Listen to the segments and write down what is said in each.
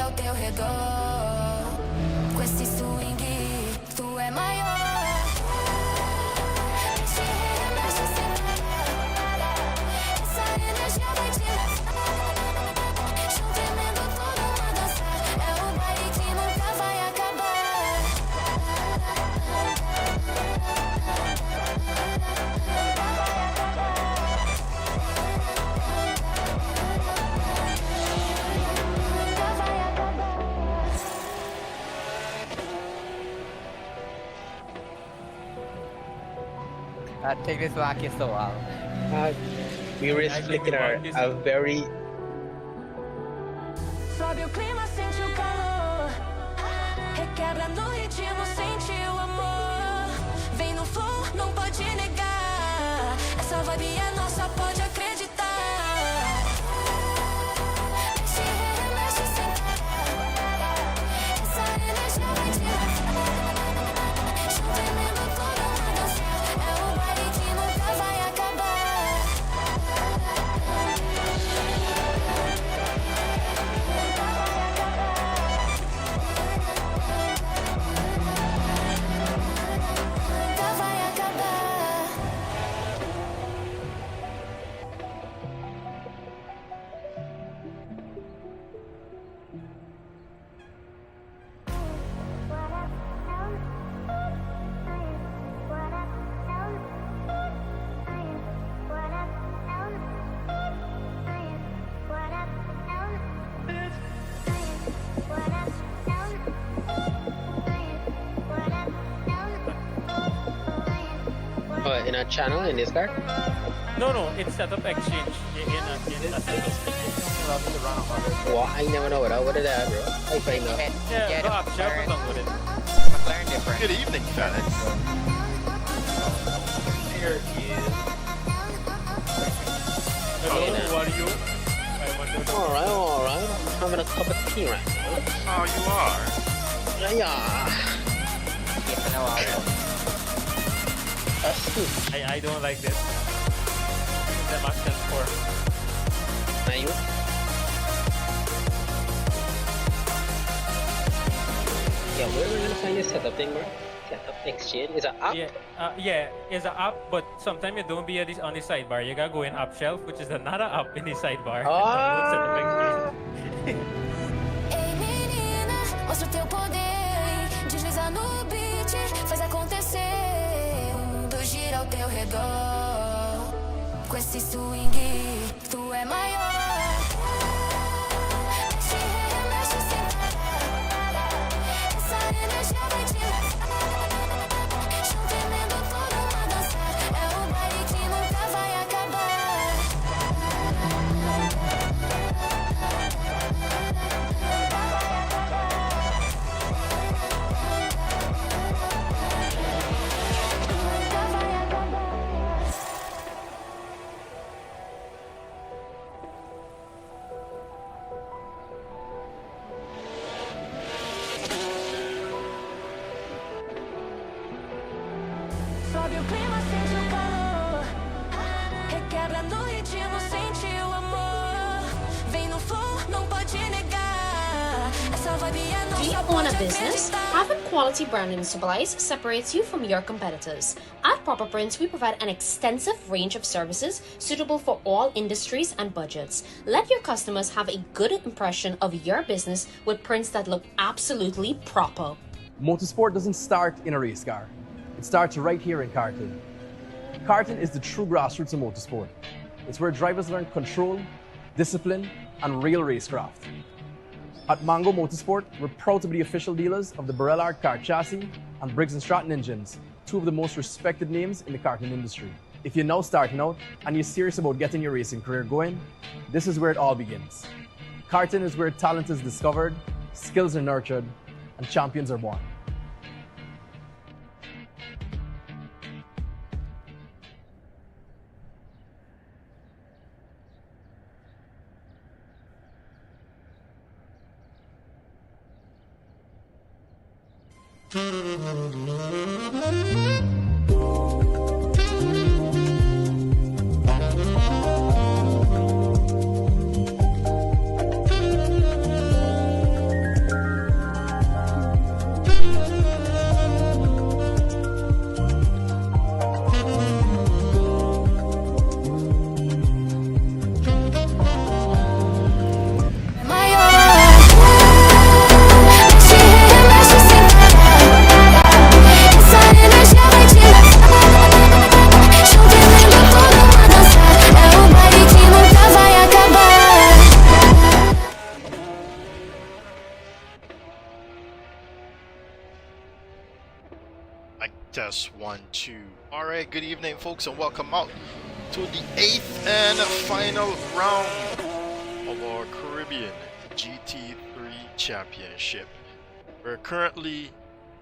ao teu redor. Com esse swing, tu é maior. Mexe, remexe sem parar. Essa energia vai te levar. Chão tremendo, todo mundo a dançar. É o baile que nunca vai acabar. Take this one aqui so while. We risk flicking a very. Sobe o clima, sente o calor. Requebra no ritmo, sente o amor. Vem no flow, não pode negar. Essa vibe é nossa, pode acreditar. Mexe, remexe sem parar. Essa energia vai te levar. Chão tremendo, todo mundo a dançar. É o baile que nunca vai acabar. Nunca vai acabar. In a channel in this car? No, it's setup exchange. In a setup. Well, I never know what did I, bro? I find out. Yeah, go up, share along with it. McLaren different. Good evening, Felix. Here is. Hello, who are you? I want to know. Alright. I'm having a cup of tea right now. Oh, you are? Yeah. Yes, I know all that. That's good. I don't like this. The Max 4. Are you? Yeah, where are we gonna find this setup thing, bro? Setup exchange? Is it app? Yeah, it's an app, but sometimes you don't be on the sidebar. You gotta go in app shelf, which is another app in the sidebar. Ah. Setup exchange. Ei menina, mostra o teu poder. Desliza no beat, faz acontecer. O mundo gira ao teu redor. Com esse swing, tu é maior. Mexe, remexe sem parar. Essa energia vai te levar. Chão tremendo, todo mundo a dançar. É o baile que nunca vai acabar. Sobe o clima, sente o calor. Requebra no ritmo, sente o amor. Vem no flow, não pode negar. Essa vibe é Do you nossa, own pode a business? acreditar. Having quality branding supplies separates you from your competitors. At Proper Prints, we provide an extensive range of services suitable for all industries and budgets. Let your customers have a good impression of your business with prints that look absolutely proper. Motorsport doesn't start in a race car. It starts right here in Carton. Carton is the true grassroots of motorsport. It's where drivers learn control, discipline, and real racecraft. At Mango Motorsport, we're proud to be the official dealers of the Barellard car chassis and Briggs & Stratton engines, two of the most respected names in the karting industry. If you're now starting out and you're serious about getting your racing career going, this is where it all begins. Karting is where talent is discovered, skills are nurtured, and champions are born. Test 1, 2. Alright, good evening folks and welcome out to the 8th and final round of our Caribbean GT3 Championship. We're currently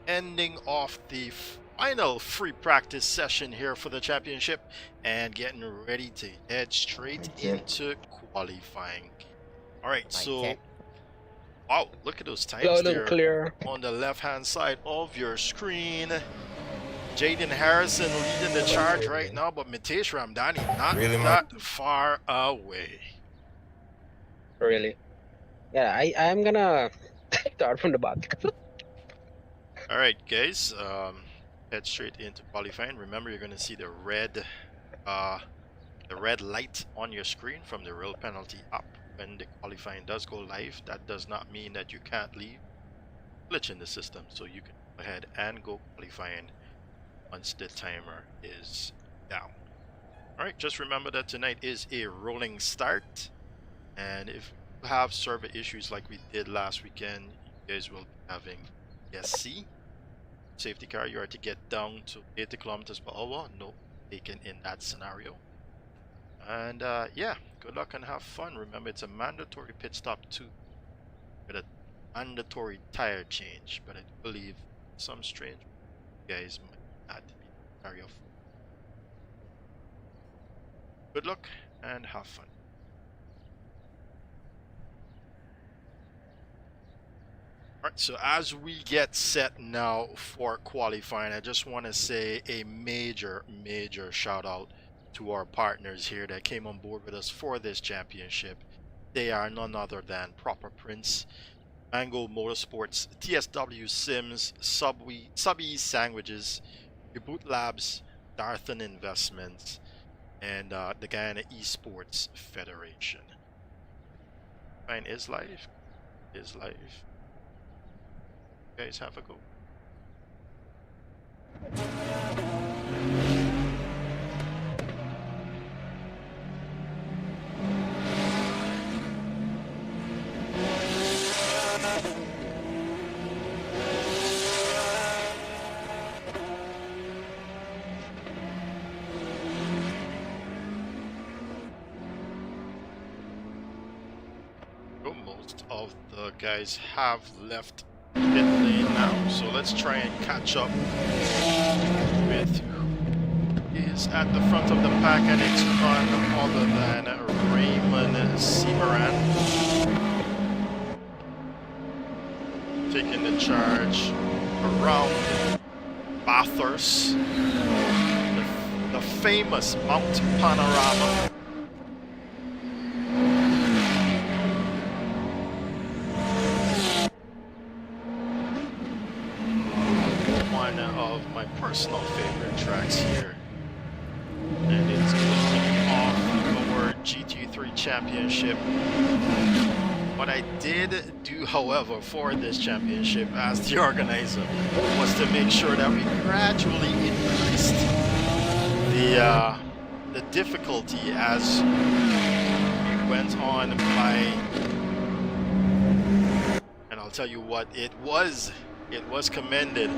ending off the final free practice session here for the championship and getting ready to head straight into qualifying. Alright, so wow, look at those times Loud and there clear. on the left hand side of your screen. Jaden Harrison leading the charge right now, but Mitesh Ramdani not that far away. Really? Yeah, I'm gonna start from the back. Alright guys, head straight into qualifying. Remember, you're gonna see the red light on your screen from the real penalty up when the qualifying does go live. That does not mean that you can't leave. Glitch in the system, so you can go ahead and go qualifying once the timer is down. Alright, just remember that tonight is a rolling start, and if you have server issues like we did last weekend, you guys will be having SC safety car. You are to get down to 80 kilometers per hour, no taken in that scenario. And yeah, good luck and have fun. Remember, it's a mandatory pit stop too, with a mandatory tire change, but I believe some strange guys might not be carry off. Good luck and have fun. Alright, so as we get set now for qualifying, I just want to say a major shout out to our partners here that came on board with us for this championship. They are none other than Proper Prince, Mango Motorsports, TSW Sims, Subby Sandwiches, Reboot Labs, Darthan Investments, and the Guyana Esports Federation. Mine is live. You guys have a go. Most of the guys have left pit lane now, so let's try and catch up with who is at the front of the pack, and it's none other than Raymond Seamoran taking the charge around Bathurst, the famous Mount Panorama. My personal favorite tracks here, and it's kicking off our GT3 championship. What I did do, however, for this championship as the organizer was to make sure that we gradually increased the difficulty as we went on by, and I'll tell you what, it was commended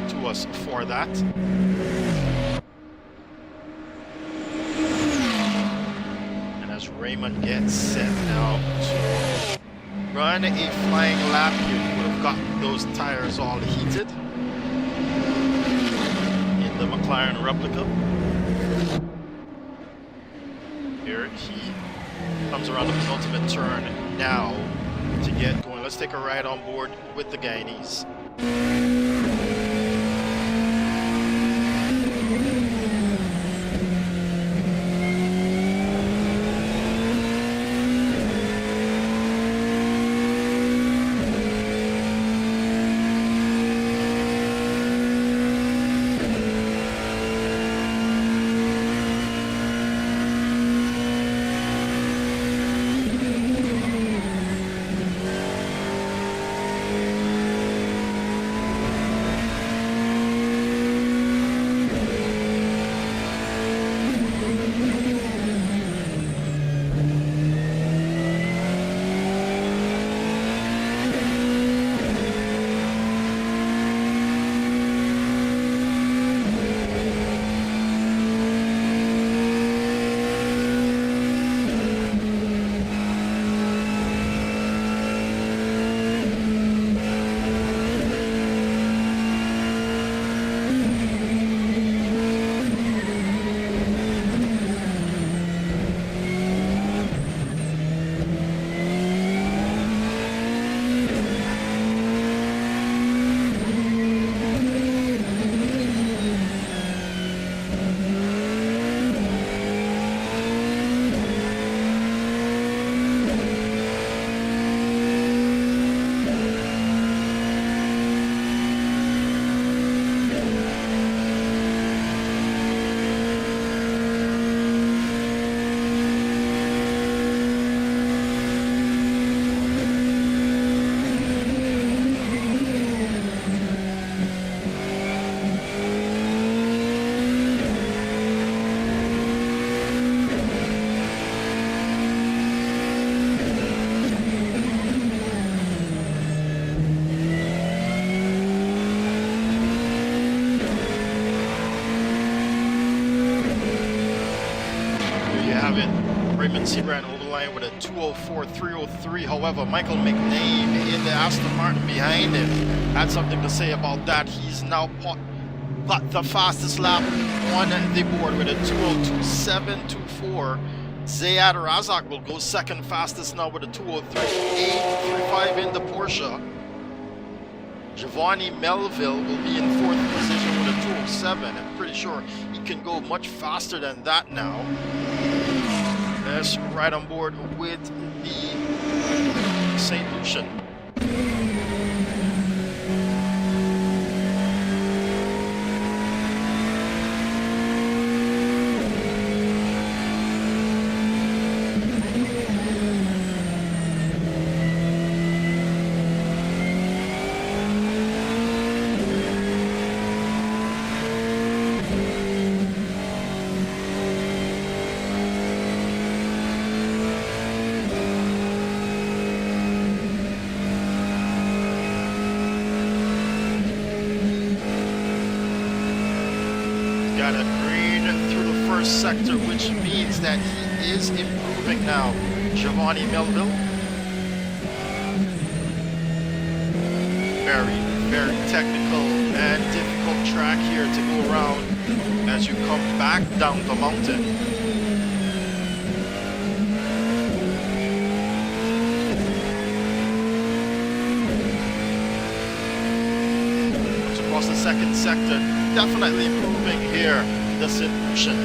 to us for that. And as Raymond gets set now to run a flying lap here, he would have gotten those tires all heated in the McLaren replica. Here he comes around the penultimate turn now to get going. Let's take a ride on board with the Guyanese. Sebran over the line with a 204.303. However, Michael McName in the Aston Martin behind him had something to say about that. He's now got the fastest lap on the board with a 202.724. Zayad Razak will go second fastest now with a 203.835 in the Porsche. Giovanni Melville will be in fourth position with a 207. I'm pretty sure he can go much faster than that now. That's right on board with the St. Lucian. Got a green through the first sector, which means that he is improving now. Giovanni Melville. Very, very technical and difficult track here to go around as you come back down the mountain. Across the second sector, definitely improving here, the St. Lucian.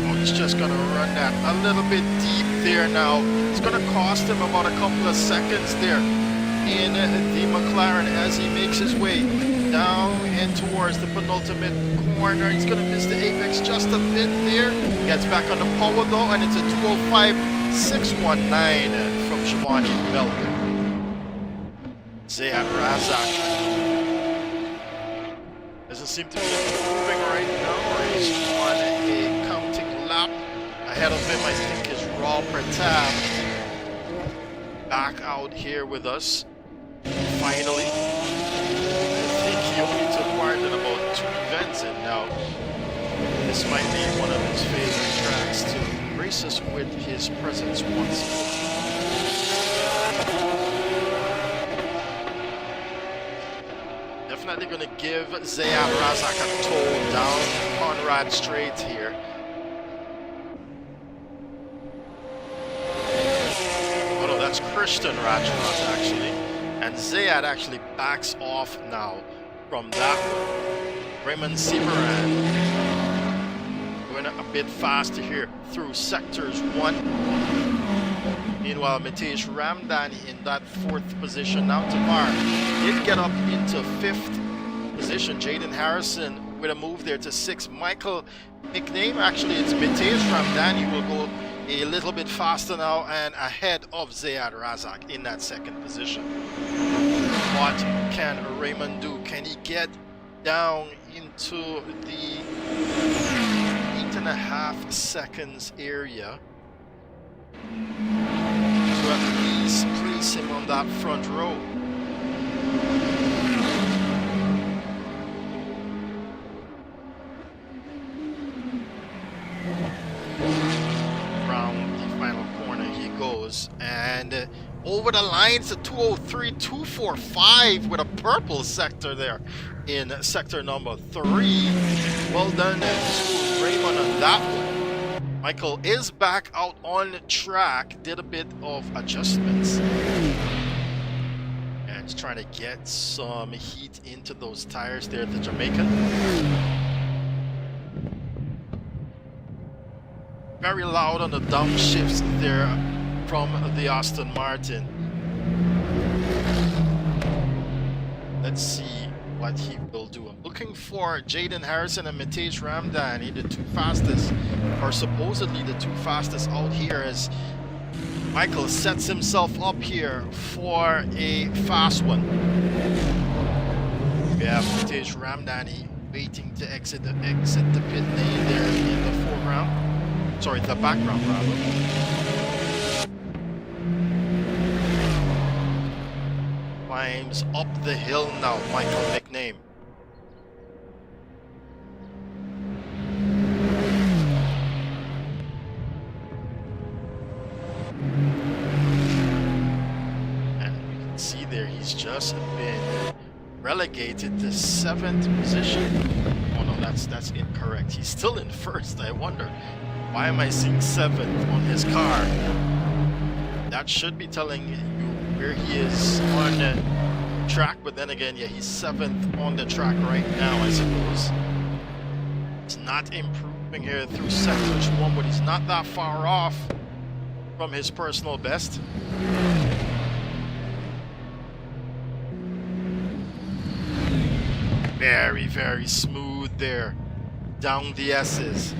Oh, he's just gonna run that a little bit deep there now. It's gonna cost him about a couple of seconds there in the McLaren as he makes his way down and towards the penultimate corner. He's going to miss the apex just a bit there. Gets back on the power though, and it's a 205.619 from Giovanni Melville. Zayad Razak doesn't seem to be improving right now. He's on a counting lap. Ahead of him, I think, is Rob Pratap. Back out here with us. Finally. He only took part in about 2 events, and now this might be one of his favorite tracks to race us with his presence once more. Definitely going to give Zayad Razak a toll down Conrad Strait here. Oh no, that's Christian Rajrat actually. And Zayad actually backs off now from that one. Raymond Severan going a bit faster here through sectors 1. Meanwhile, Matej Ramdani in that 4th position. Now Tamar did get up into 5th position. Jaden Harrison with a move there to 6th. Michael McName, actually it's Matej Ramdani will go a little bit faster now and ahead of Zayad Razak in that 2nd position. What can Raymond do? Can he get down into the 8.5 seconds area to at least place him on that front row? Around the final corner he goes, and over the line, it's a 203.245 with a purple sector there in sector number 3. Well done to Raymond on that one. Michael is back out on the track, did a bit of adjustments. And he's trying to get some heat into those tires there, the Jamaican. Very loud on the downshifts there from the Aston Martin. Let's see what he will do. I'm looking for Jaden Harrison and Matej Ramdani, the 2 fastest, or supposedly the 2 fastest out here, as Michael sets himself up here for a fast one. We have Matej Ramdani waiting to exit the pit lane there in the foreground. Sorry, the background rather. climbs up the hill now, Michael McName. And we can see there he's just been relegated to 7th position. Oh no, that's incorrect. He's still in 1st. I wonder, why am I seeing 7th on his car? That should be telling you where he is on the track, but then again, yeah, he's 7th on the track right now, I suppose. He's not improving here through sectors 1, but he's not that far off from his personal best. Very, very smooth there. Down the S's.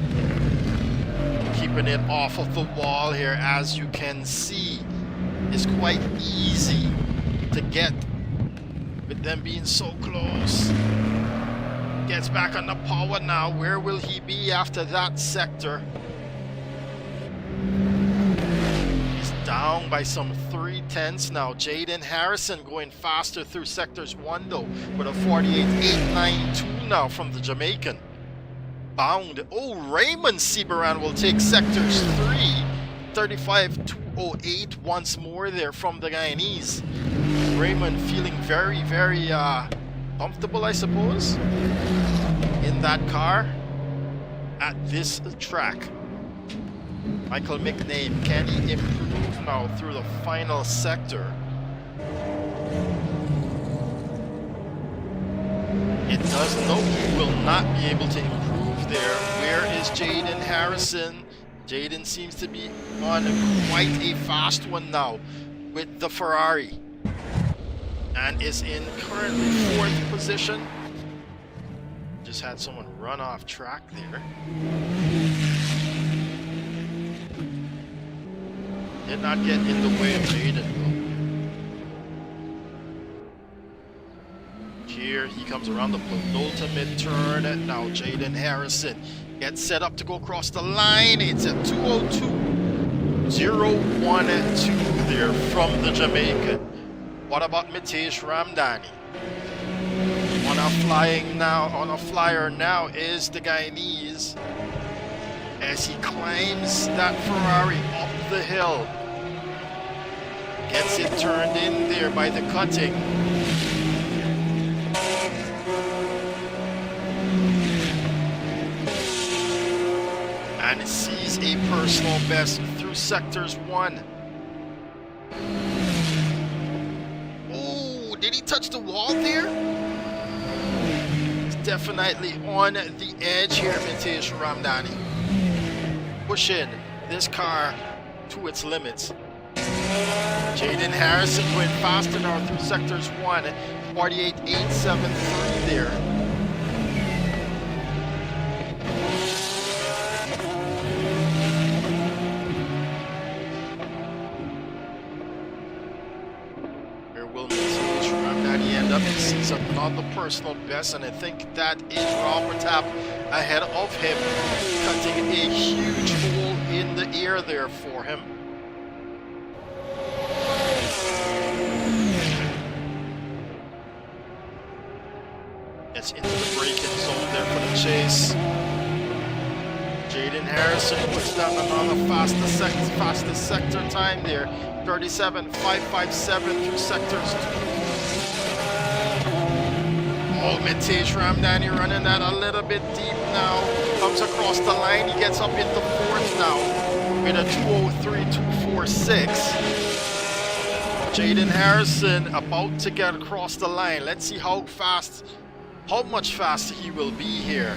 Keeping it off of the wall here, as you can see. It's quite easy to get with them being so close. Gets back on the power now. Where will he be after that sector? He's down by some 3/10 now. Jaden Harrison going faster through sectors 1 though, with a 48.892 now from the Jamaican. Bound. Oh, Raymond Seabaran will take sectors 3. 35.208 once more there from the Guyanese. Raymond feeling very, very comfortable, I suppose, in that car at this track. Michael McName, can he improve now through the final sector? It does note he will not be able to improve there. Where is Jaden Harrison? Jaden seems to be on quite a fast one now with the Ferrari and is in currently 4th position. Just had someone run off track there. Did not get in the way of Jaden though. Here he comes around the penultimate turn. Now Jaden Harrison gets set up to go across the line. It's a 2:02.012 there from the Jamaican. What about Mitesh Ramdani? On a flyer now is the Guyanese as he climbs that Ferrari up the hill. Gets it turned in there by the cutting. And sees a personal best through sectors 1. Oh, did he touch the wall there? He's definitely on the edge here, Mitesh Ramdani. Pushing this car to its limits. Jaden Harrison went faster now through sectors 1, 48.873 there. He sees another personal best, and I think that is Robert Tapp ahead of him, cutting a huge hole in the air there for him. Gets into the braking zone there for the chase. Jaden Harrison puts down another fastest sector time there, 37.557 through sectors 2. Oh, Mitesh Ramdani running that a little bit deep now. Comes across the line. He gets up into 4th now with a 2:03.246. Jaden Harrison about to get across the line. Let's see how much faster he will be here.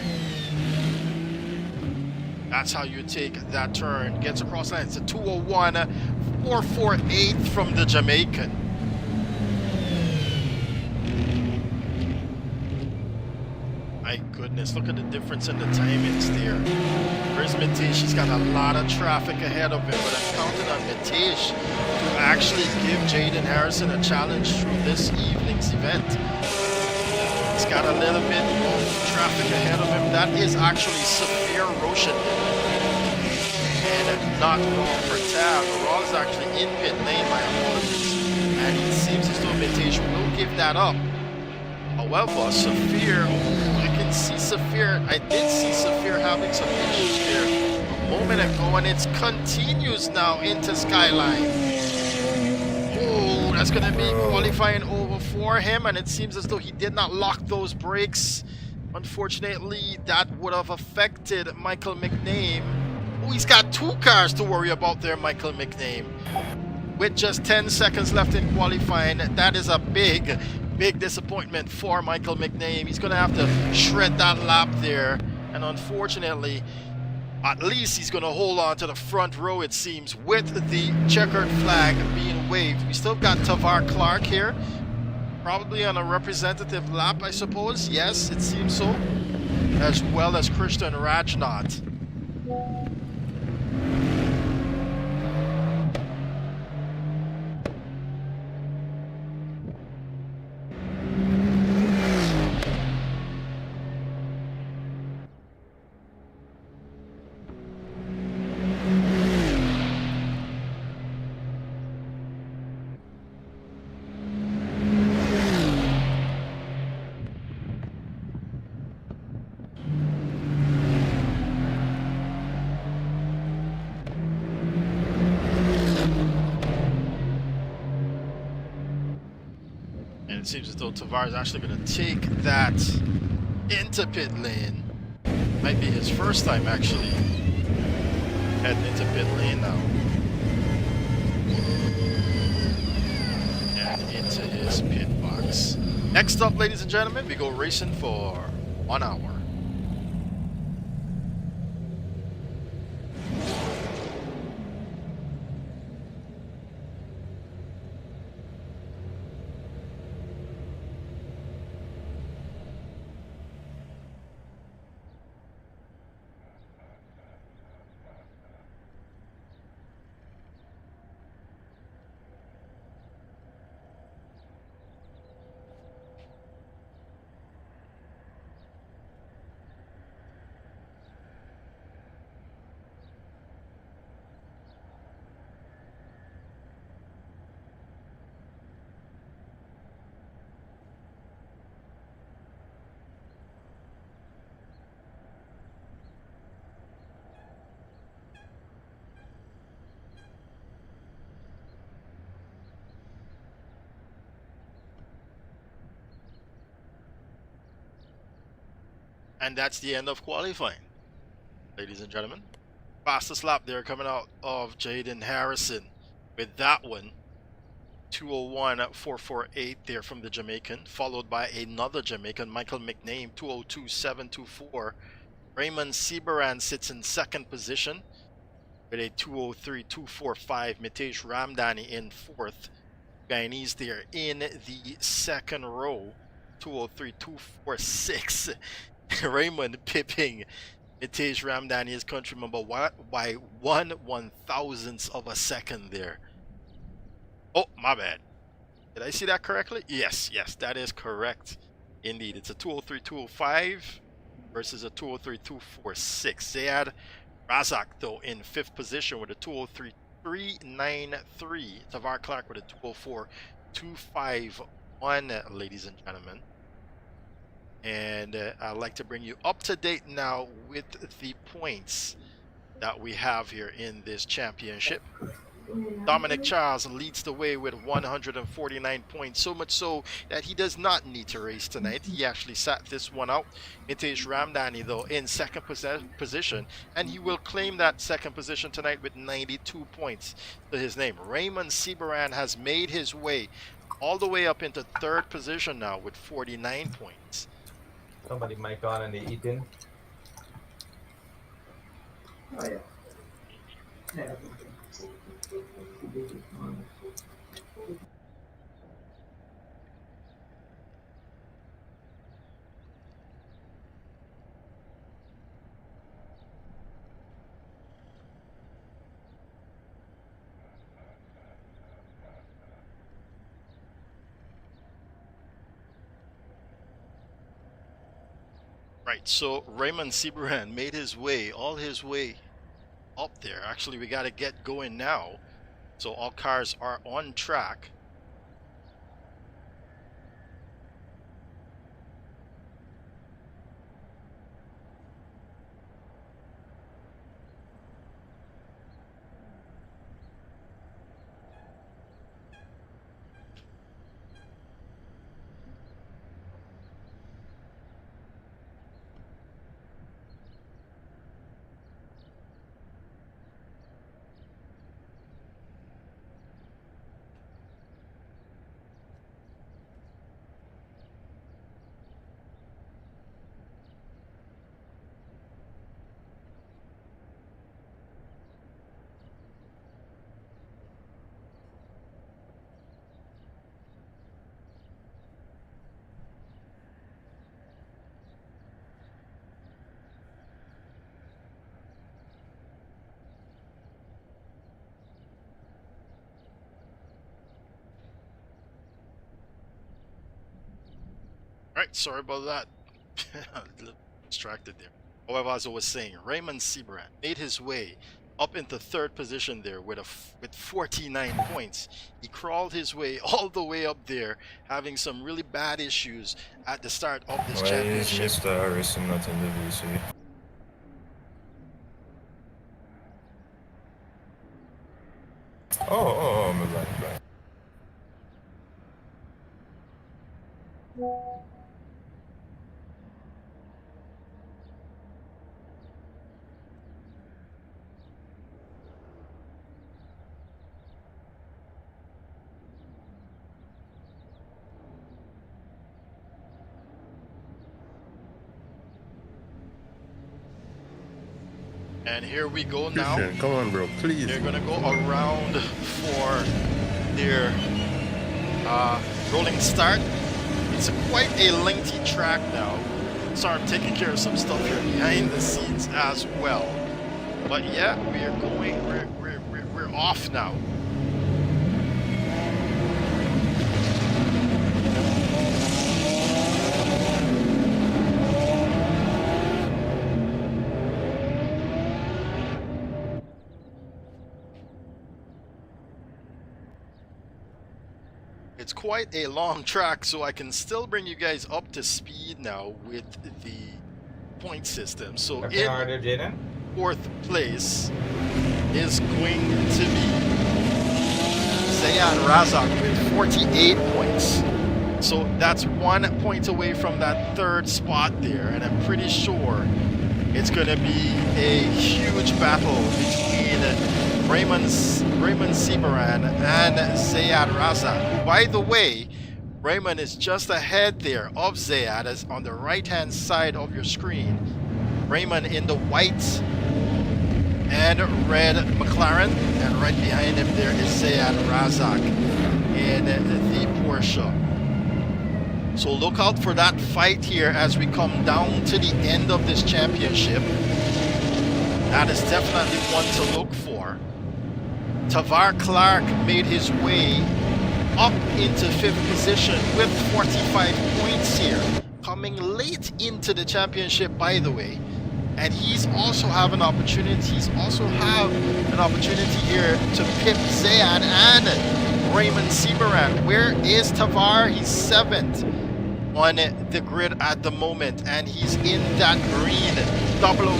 That's how you take that turn. Gets across the line. It's a 2:01.448 from the Jamaican. My goodness, look at the difference in the timings there. Where's Mitesh? He's got a lot of traffic ahead of him, but I'm counting on Mitesh to actually give Jaden Harrison a challenge through this evening's event. He's got a little bit of traffic ahead of him. That is actually Saphir Roshan. And not wrong for Tab. Raw's actually in pit lane, my apologies. And it seems as though Mitesh will give that up. However, Saphir, I can see Saphir. I did see Saphir having some issues there a moment ago, and it continues now into Skyline. Oh, that's going to be qualifying over for him, and it seems as though he did not lock those brakes. Unfortunately, that would have affected Michael McName. Oh, he's got 2 cars to worry about there, Michael McName. With just 10 seconds left in qualifying, that is a big disappointment for Michael McName. He's going to have to shred that lap there. And unfortunately, at least he's going to hold on to the front row, it seems, with the checkered flag being waved. We still got Tavar Clark here. Probably on a representative lap, I suppose. Yes, it seems so. As well as Christian Rajnath. It seems as though Tavar is actually going to take that into pit lane. Might be his first time actually heading into pit lane now. And into his pit box. Next up, ladies and gentlemen, we go racing for 1 hour. And that's the end of qualifying, ladies and gentlemen. Fastest lap there coming out of Jaden Harrison with that one. 201.448 there from the Jamaican, followed by another Jamaican, Michael McName, 202.724. Raymond Seabaran sits in second position with a 203.245. Mitesh Ramdani in fourth. Guyanese there in the second row, 203.246. Raymond pipping Mitesh Ramdani, his countryman, by 1/1000th of a second there. Oh, my bad. Did I see that correctly? Yes, that is correct. Indeed, it's a 203.205 versus a 203.246. Zayad Razak, though, in fifth position with a 203.393. Tavar Clark with a 204.251, ladies and gentlemen. And I'd like to bring you up to date now with the points that we have here in this championship. Dominic Charles leads the way with 149 points, so much so that he does not need to race tonight. He actually sat this one out. Mitesh Ramdani, though, in second position, and he will claim that second position tonight with 92 points to his name. Raymond Seabaran has made his way all the way up into third position now with 49 points. Somebody mic on and they eating. Oh yeah. Right, so Raymond Seabaran made his way, all his way up there. Actually, we got to get going now. So all cars are on track. Alright, sorry about that. A little distracted there. However, as I was saying, Raymond Seabrand made his way up into third position there with 49 points. He crawled his way all the way up there, having some really bad issues at the start of this championship. Why is Mr. Harrison not in the VC? Oh, I'm blind. And here we go now. Christian, come on, bro, please. They're gonna go around for their rolling start. It's quite a lengthy track now, so I'm taking care of some stuff here behind the scenes as well. But yeah, we're off now. It's quite a long track, so I can still bring you guys up to speed now with the point system. So in fourth place is going to be Zayad Razak with 48 points. So that's 1 point away from that third spot there, and I'm pretty sure it's going to be a huge battle between Raymond Seabrand and Zayad Razak. By the way, Raymond is just ahead there of Zayad, as on the right hand side of your screen. Raymond in the white and red McLaren, and right behind him there is Zayad Razak in the Porsche. So look out for that fight here as we come down to the end of this championship. That is definitely one to look for. Tavar Clark made his way up into 5th position with 45 points here, coming late into the championship, by the way. And he's also have an opportunity. He's also have an opportunity here to pip Zayad and Raymond Seabrand. Where is Tavar? He's 7th on the grid at the moment, and he's in that green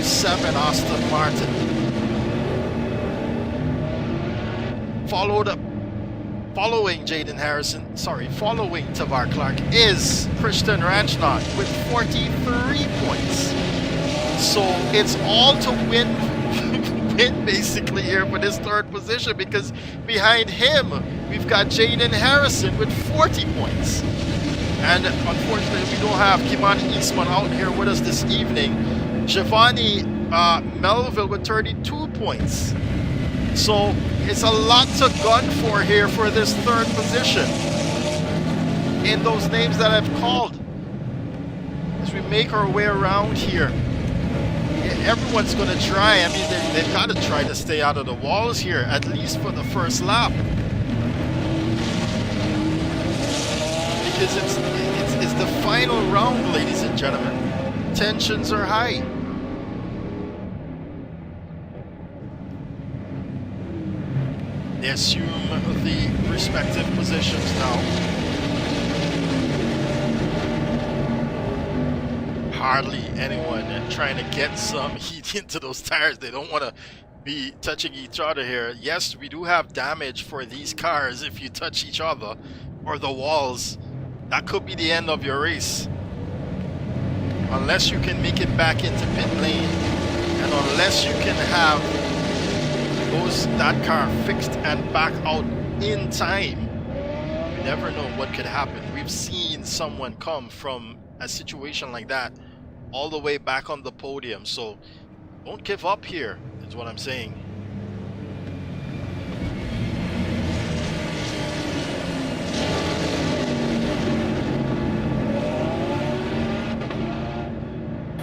007 Aston Martin. Following Jaden Harrison, following Tavar Clark is Christian Ranchnaut with 43 points. So it's all to win basically here for this third position, because behind him we've got Jaden Harrison with 40 points. And unfortunately we don't have Kimani Eastman out here with us this evening. Giovanni Melville with 32 points. So it's a lot to gun for here for this third position in those names that I've called. As we make our way around here, everyone's going to try. I mean, they've got to try to stay out of the walls here, at least for the first lap. Because it's the final round, ladies and gentlemen. Tensions are high. They assume the respective positions now. Hardly anyone trying to get some heat into those tires. They don't want to be touching each other here. Yes, we do have damage for these cars if you touch each other or the walls. That could be the end of your race. Unless you can make it back into pit lane, and unless you can have that car fixed and back out in time. You never know what could happen. We've seen someone come from a situation like that all the way back on the podium, so don't give up here, is what I'm saying.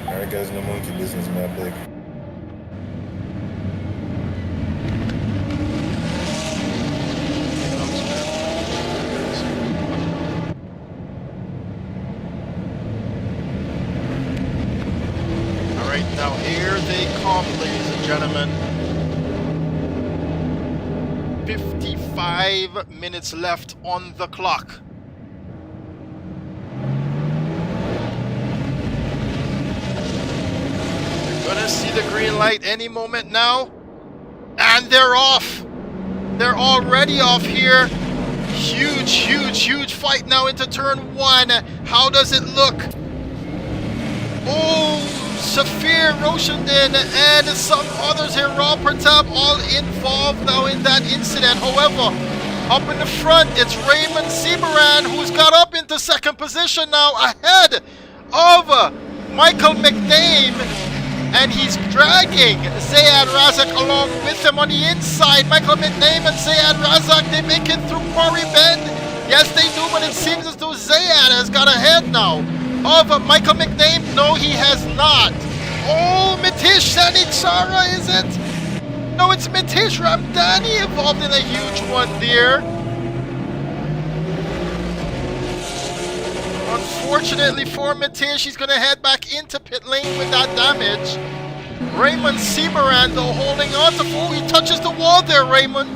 Alright guys, no monkey business, man, big. Stay calm, ladies and gentlemen. 55 minutes left on the clock. We're gonna see the green light any moment now. And they're off. They're already off here. Huge, huge, huge fight now into turn 1. How does it look? Oh, Saphir, Roshandin, and some others here, Raw Pratap, all involved now in that incident. However, up in the front, it's Raymond Seabaran, who's got up into second position now, ahead of Michael McName, and he's dragging Zayad Razak along with him on the inside. Michael McName and Zayad Razak, they make it through Quarry Bend. Yes, they do, but it seems as though Zayad has got ahead now of Michael McName. No, he has not. Oh, Mitish Sanichara, is it? No, it's Mitish Ramdani involved in a huge one there. Unfortunately for Mitish, he's going to head back into pit lane with that damage. Raymond Seabaran, though, holding on to full. He touches the wall there, Raymond.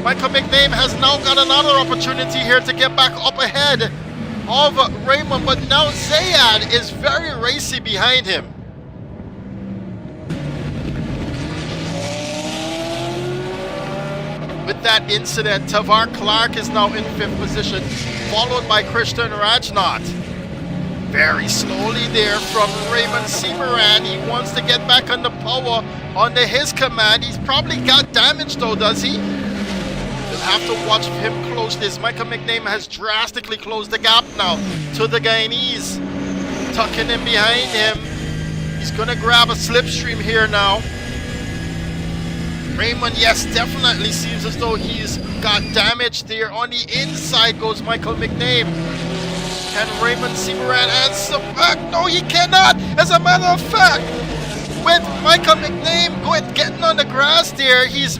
Michael McName has now got another opportunity here to get back up ahead of Raymond, but now Zayad is very racy behind him. With that incident, Tavar Clark is now in 5th position, followed by Christian Rajnath. Very slowly there from Raymond Seabaran. He wants to get back on the power under his command. He's probably got damage though, does he? You'll have to watch him closely. Michael McName has drastically closed the gap now to the Guyanese. Tucking him behind him. He's gonna grab a slipstream here now. Raymond, yes, definitely seems as though he's got damage there. On the inside goes Michael McName. Can Raymond Seabaran answer back? No, he cannot. As a matter of fact, with Michael McName getting on the grass there, he's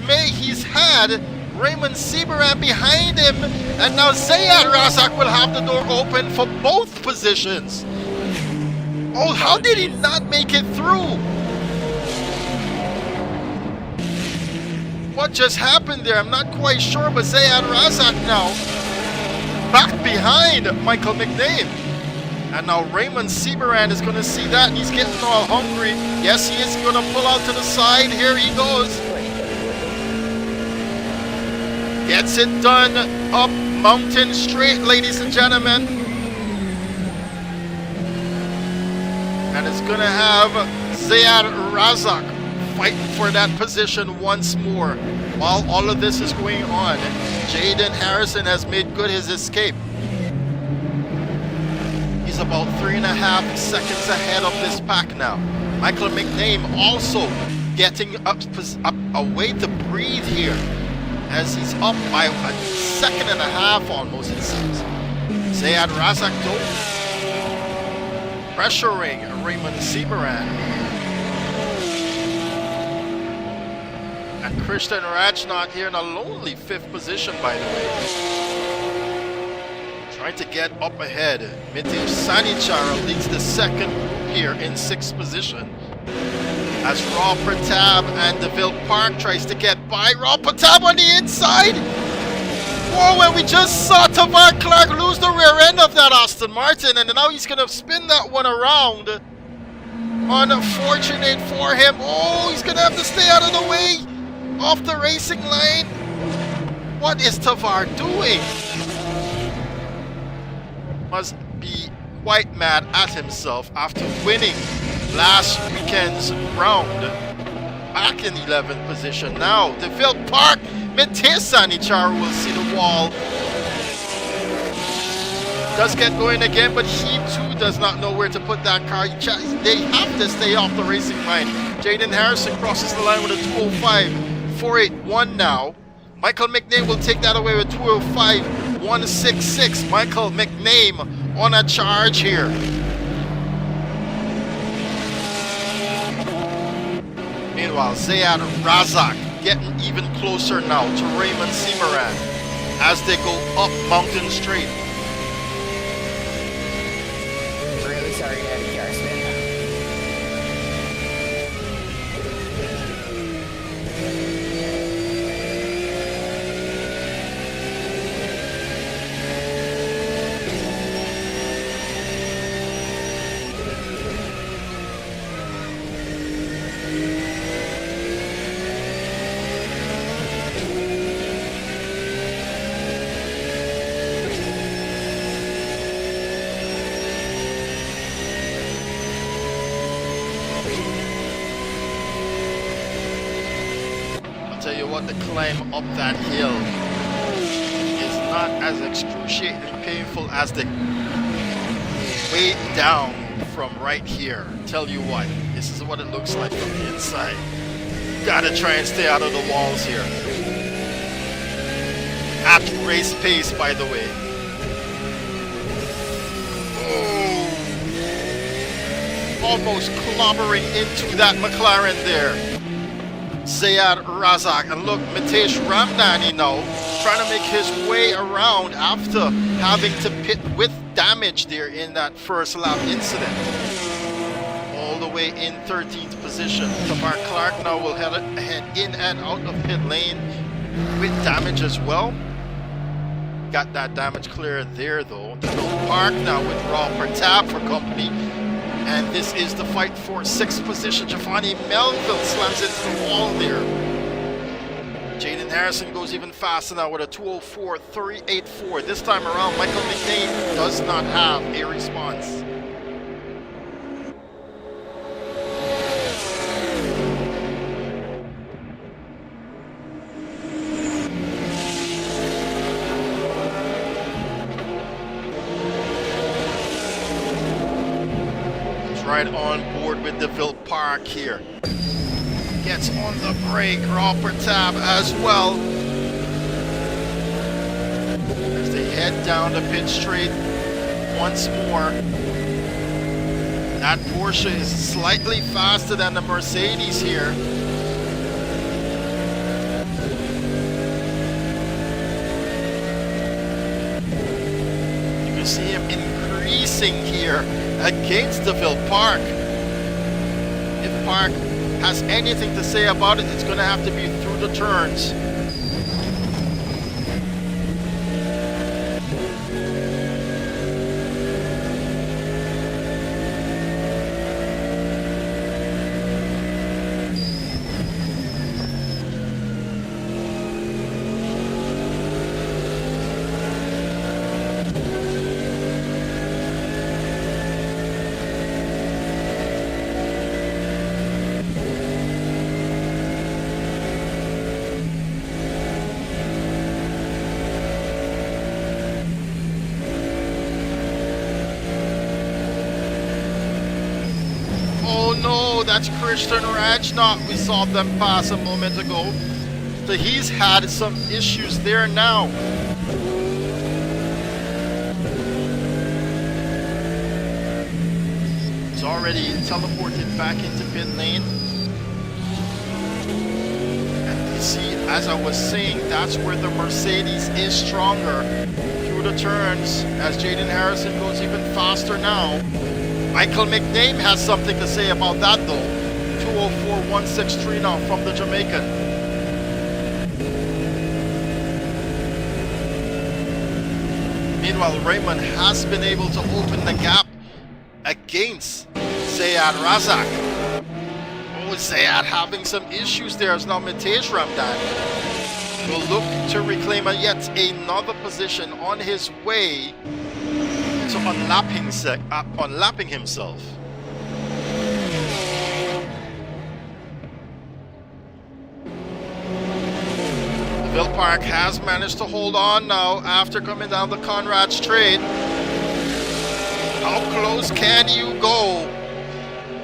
had Raymond Seabaran behind him, and now Zayad Razak will have the door open for both positions. Oh, how did he not make it through? What just happened there? I'm not quite sure, but Zayad Razak now back behind Michael McName. And now Raymond Seabaran is going to see that, and he's getting all hungry. Yes, he is going to pull out to the side. Here he goes. Gets it done up Mountain Straight, ladies and gentlemen. And it's going to have Zayad Razak fighting for that position once more. While all of this is going on, Jaden Harrison has made good his escape. He's about 3.5 seconds ahead of this pack now. Michael McName also getting up a way to breathe here, as he's up by 1.5 seconds almost, it seems. Zayad Razak pressuring Raymond Seabaran. And Christian Rajnath here in a lonely 5th position, by the way. Trying to get up ahead. Mitish Sanichara leads the second group here in 6th position. As Raw Pratap and DeVille Park tries to get by. Raw Pratap on the inside! Whoa, and we just saw Tavar Clark lose the rear end of that Aston Martin, and now he's going to spin that one around. Unfortunate for him. Oh, he's going to have to stay out of the way. Off the racing line. What is Tavar doing? Must be quite mad at himself after winning last weekend's round. Back in 11th position now. DeVille Park, Mitish Sanichara will see the wall. Does get going again, but he too does not know where to put that car. They have to stay off the racing line. Jaden Harrison crosses the line with a 205.481 now. Michael McName will take that away with 205.166. Michael McName on a charge here. Meanwhile, Zayad Razak getting even closer now to Raymond Seabaran as they go up Mountain Straight. Really sorry, Eddie Garson. you what, the climb up that hill is not as excruciatingly painful as the way down from right here. Tell you what, this is what it looks like from the inside. Gotta try and stay out of the walls here. At race pace, by the way. Oh. Almost clobbering into that McLaren there. Zayad Razak, and look, Mitesh Ramdani now trying to make his way around after having to pit with damage there in that first lap incident. All the way in 13th position. Tamar Clark now will head in and out of pit lane with damage as well. Got that damage clear there though. The Park now with Raw Pertab for company. And this is the fight for 6th position. Giovanni Melville slams into the wall there. Jaden Harrison goes even faster now with a 2:04.384. This time around, Michael McNain does not have a response. Right on board with DeVille Park here. Gets on the brake, Robert Tab as well. As they head down the pit straight once more. That Porsche is slightly faster than the Mercedes here. You can see him increasing here against DeVille Park. If Park has anything to say about it, it's going to have to be through the turns. That's Christian Rajnot. We saw them pass a moment ago. So he's had some issues there now. He's already teleported back into pit lane. And you see, as I was saying, that's where the Mercedes is stronger through the turns as Jaden Harrison goes even faster now. Michael McName has something to say about that though. 2:04.163 now from the Jamaican. Meanwhile, Raymond has been able to open the gap against Zayad Razak. Oh, Zayad having some issues there as now Mitesh Ramdani will look to reclaim yet another position on his way to unlapping himself. Bill Park has managed to hold on now after coming down the Conrad Straight. How close can you go?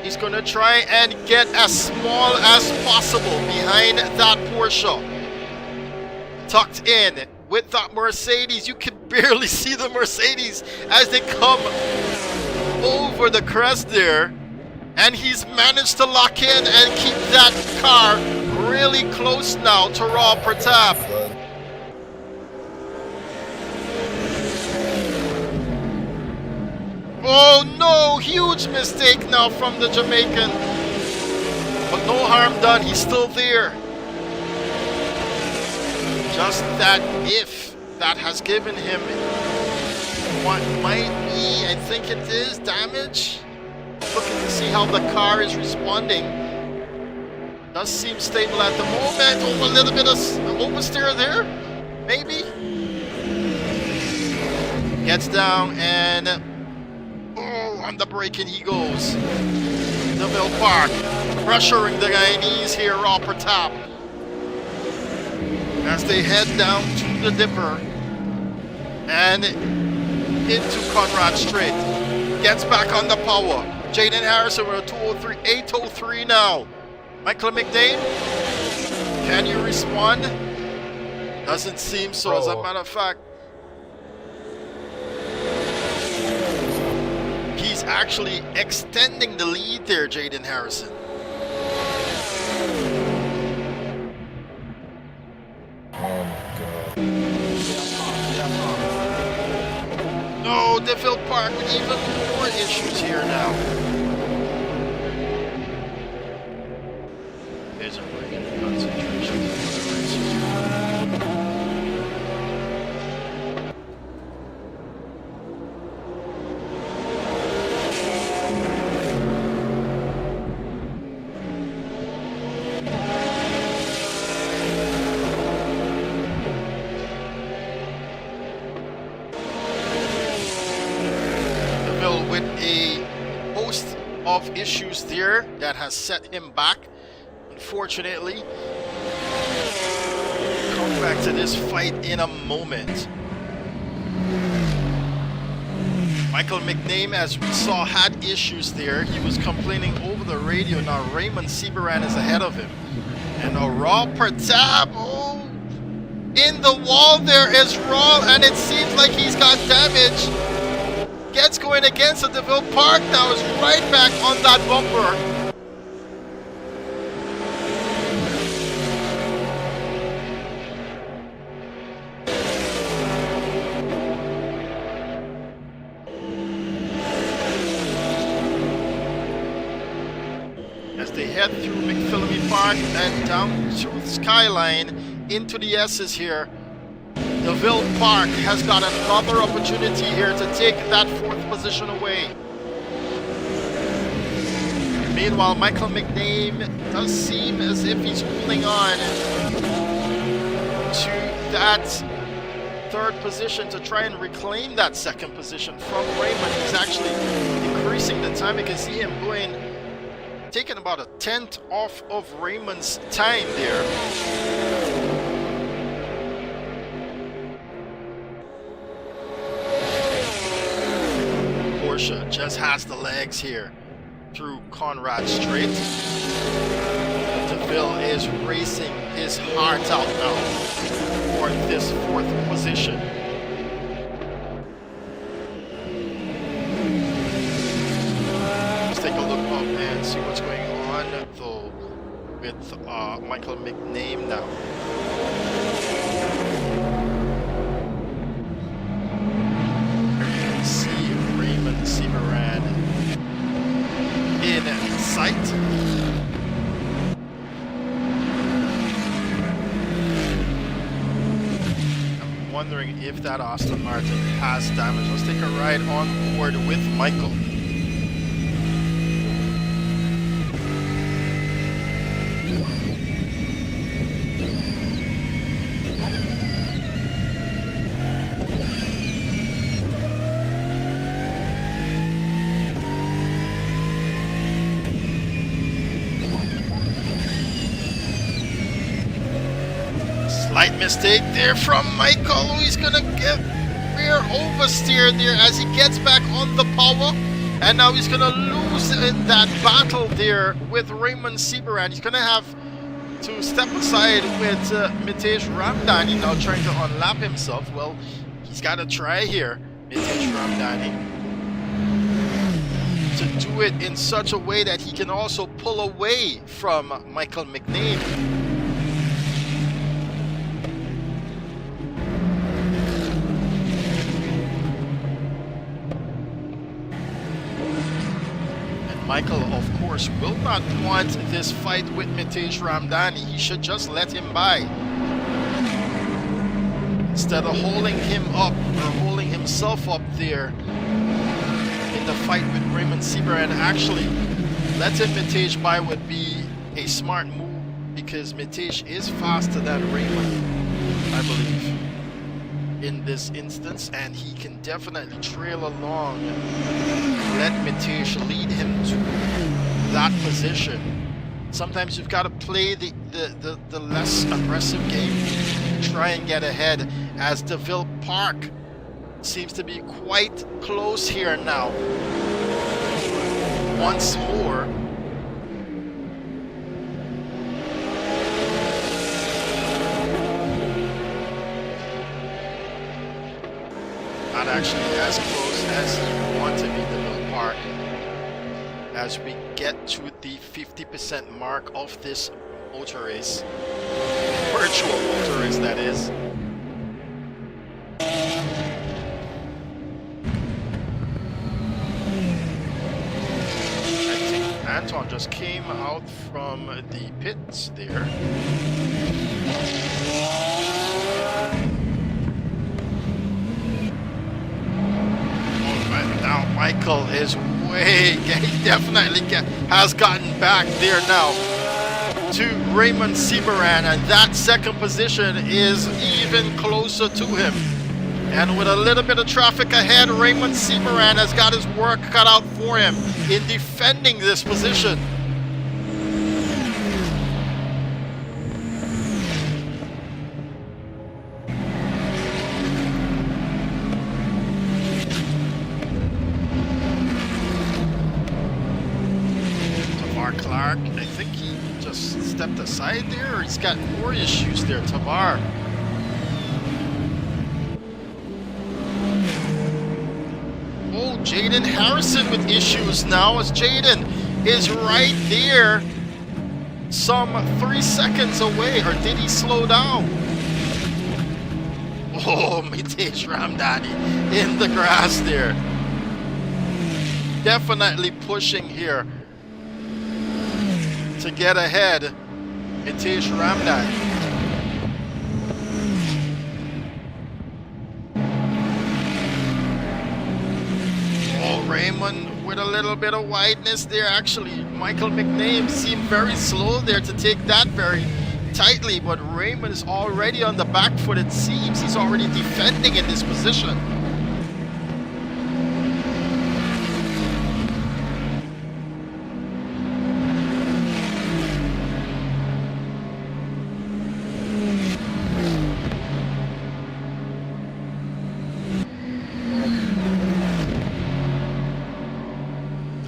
He's going to try and get as small as possible behind that Porsche. Tucked in with that Mercedes. You can barely see the Mercedes as they come over the crest there. And he's managed to lock in and keep that car really close now to Raw Pratap. Oh no, huge mistake now from the Jamaican. But no harm done, he's still there. Just that if that has given him what might be, I think it is, damage. Looking to see how the car is responding. Does seem stable at the moment. Oh, a little bit of oversteer there, maybe. Gets down and on the braking he goes. DeVille Park pressuring the Guyanese here, Raw Pratap. as they head down to the Dipper and into Conrad Strait. Gets back on the power. Jaden Harrison, we're at 203, 803 now. Michael McDade, can you respond? Doesn't seem so, as a matter of fact. He's actually extending the lead there, Jaden Harrison. Oh my god. No, Deville Park with even more issues here now. There's a break in concentration. Issues there that has set him back, unfortunately. Come back to this fight in a moment. Michael McName, as we saw, had issues there. He was complaining over the radio. Now Raymond Seabaran is ahead of him. And a Raw Pratap, oh, in the wall there is Raw, and it seems like he's got damage. Gets going against the Deville Park now, is right back on that bumper. As they head through McPhillamy Park and down to Skyline into the S's here. Deville Park has got another opportunity here to take that 4th position away. Meanwhile, Michael McName does seem as if he's holding on to that 3rd position to try and reclaim that 2nd position from Raymond. He's actually increasing the time. You can see him taking about a 10th off of Raymond's time there. Just has the legs here through Conrad Strait. Deville is racing his heart out now for this 4th position. Let's take a look up and see what's going on though with Michael McName now. Seabaran in sight. I'm wondering if that Aston Martin has damage. Let's take a ride on board with Michael. Slight mistake there from Michael. He's gonna get rear oversteer there as he gets back on the power, and now he's gonna lose in that battle there with Raymond Seabaran. He's gonna have to step aside with Mitesh Ramdani now trying to unlap himself. Well, he's got to try here, Mitesh Ramdani, to do it in such a way that he can also pull away from Michael McName. Michael, of course, will not want this fight with Mitesh Ramdani. He should just let him by. Instead of holding him up or holding himself up there in the fight with Raymond Seabaran, actually letting Mitesh by would be a smart move because Mitesh is faster than Raymond, I believe, in this instance, and he can definitely trail along and let Mitesh lead him to that position. Sometimes you've got to play the less aggressive game try and get ahead, as DeVille Park seems to be quite close here now. Once more. Not actually as close as you want to be, DeVille Park. As we get to the 50% mark of this motor race. Virtual motor race, that is. I think Anton just came out from the pits there. Alright, now Michael is way, he definitely has gotten back there now to Raymond Seabaran, and that second position is even closer to him. And with a little bit of traffic ahead, Raymond Seabaran has got his work cut out for him in defending this position. Clark, I think he just stepped aside there, or he's got more issues there, Tavar. Oh, Jaden Harrison with issues now, as Jaden is right there, some 3 seconds away, or did he slow down? Oh, Mitesh Ramdani in the grass there. Definitely pushing here to get ahead. Mitesh Ramdani. Oh, Raymond with a little bit of wideness there. Actually, Michael McNames seemed very slow there to take that very tightly, but Raymond is already on the back foot, it seems. He's already defending in this position.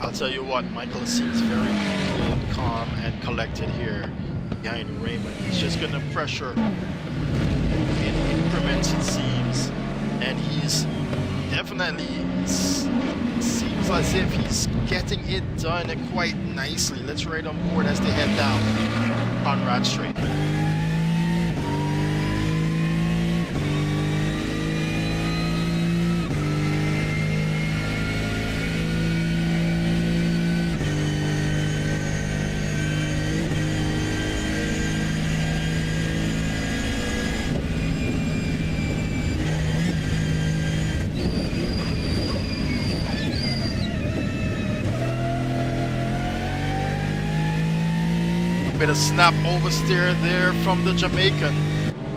I'll tell you what, Michael seems very cool, calm, and collected here behind Raymond. He's just going to pressure in increments, it seems, and he's definitely seems as if he's getting it done quite nicely. Let's ride on board as they head down Conrad Street. Bit of snap oversteer there from the Jamaican.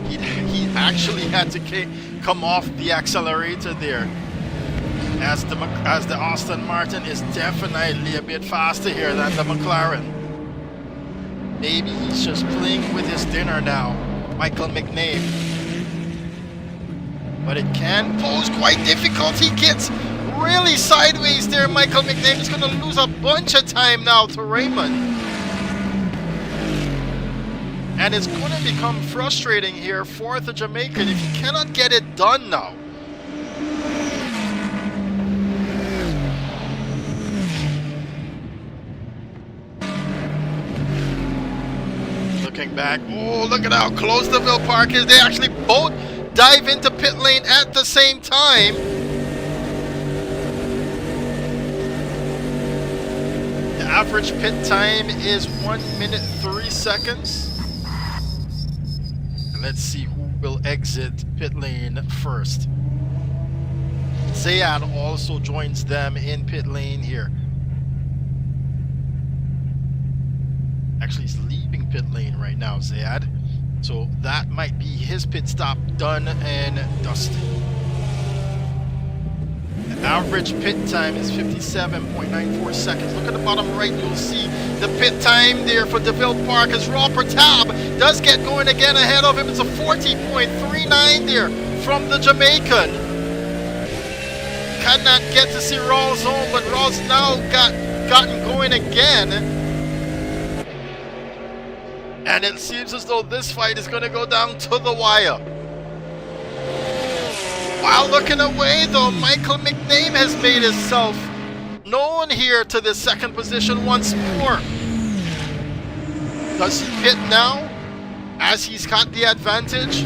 He actually had to come off the accelerator there, as the Aston Martin is definitely a bit faster here than the McLaren. Maybe he's just playing with his dinner now, Michael McNabe. But it can pose quite difficult. He gets really sideways there. Michael McNabe is going to lose a bunch of time now to Raymond. And it's going to become frustrating here for the Jamaican if he cannot get it done now. Looking back, oh, look at how close the Ville Park is. They actually both dive into pit lane at the same time. The average pit time is 1 minute 3 seconds. Let's see who will exit pit lane first. Zayad also joins them in pit lane here. Actually, he's leaving pit lane right now, Zayad. So that might be his pit stop done and dusted. The average pit time is 57.94 seconds. Look at the bottom right, you'll see the pit time there for DeVille Park as Robert Tab does get going again ahead of him. It's a 40.39 there from the Jamaican. Cannot get to see Rawls home, but Rawls now gotten going again. And it seems as though this fight is going to go down to the wire. While looking away though, Michael McName has made himself known here to the second position once more. Does he pit now as he's got the advantage?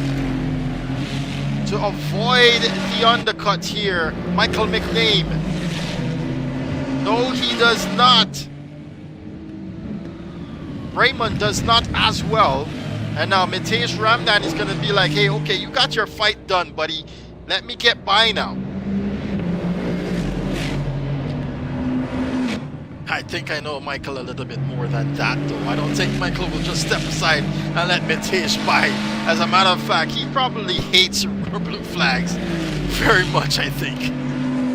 To avoid the undercut here, Michael McName. No, he does not. Raymond does not as well. And now Mitesh Ramdan is going to be like, hey, okay, you got your fight done, buddy. Let me get by now. I think I know Michael a little bit more than that, though. I don't think Michael will just step aside and let Mitesh by. As a matter of fact, he probably hates blue flags very much, I think.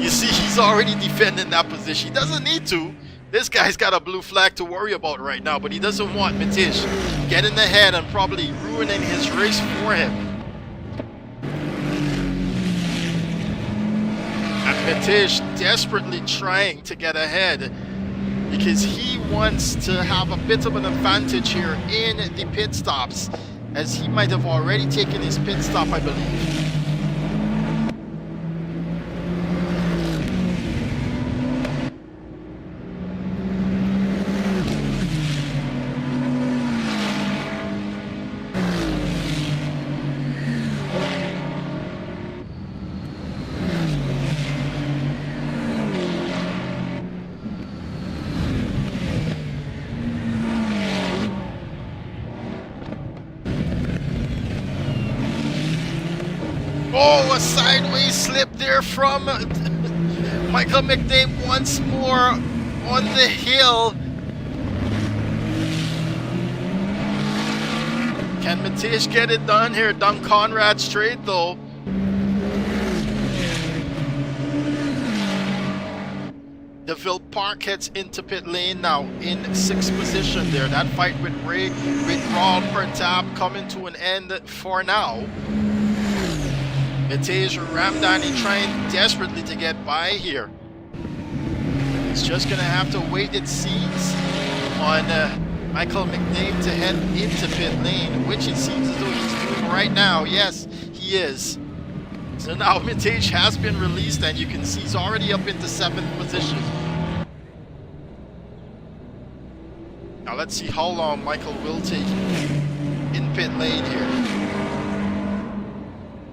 You see, he's already defending that position. He doesn't need to. This guy's got a blue flag to worry about right now, but he doesn't want Mitesh getting ahead and probably ruining his race for him. And Mitesh desperately trying to get ahead because he wants to have a bit of an advantage here in the pit stops, as he might have already taken his pit stop, I believe. Oh, a sideways slip there from Michael McName once more on the hill. Can Mitesh get it done here? Down Conrad straight though. DeVille Park heads into pit lane now in 6th position there. That fight with Raul Pertab coming to an end for now. Mitesh Ramdani trying desperately to get by here. He's just going to have to wait, it seems, on Michael McName to head into pit lane, which it seems as though he's doing right now. Yes, he is. So now Mitesh has been released, and you can see he's already up into 7th position. Now let's see how long Michael will take in pit lane here.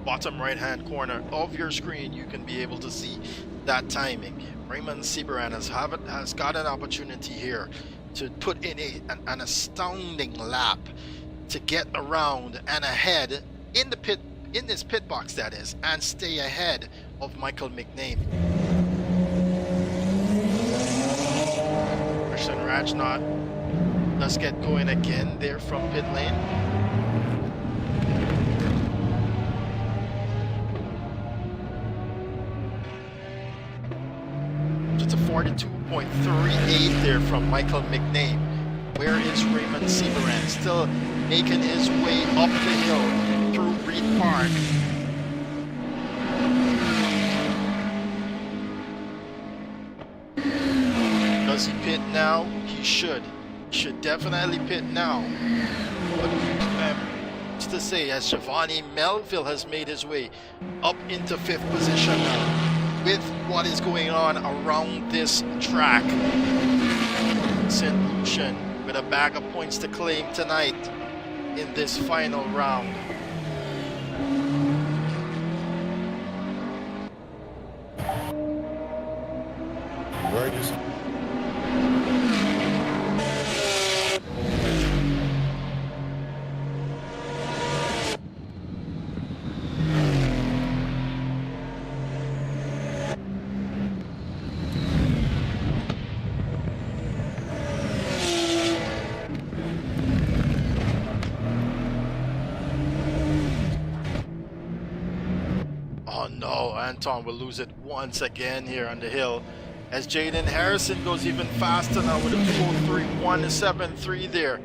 Bottom right hand corner of your screen, you can be able to see that timing. Raymond Seabaran has got an opportunity here to put in an astounding lap to get around and ahead in the pit, in this pit box that is, and stay ahead of Michael McName. Christian Rajnath does get going again there from pit lane. It's a 42.38 there from Michael McName. Where is Raymond Seabaran? Still making his way up the hill through Reed Park. Does he pit now? He should. Should definitely pit now. But what's to say, as Giovanni Melville has made his way up into 5th position now, with what is going on around this track. St. Lucian with a bag of points to claim tonight in this final round. Anton will lose it once again here on the hill. As Jaden Harrison goes even faster now with a 4.3173 there.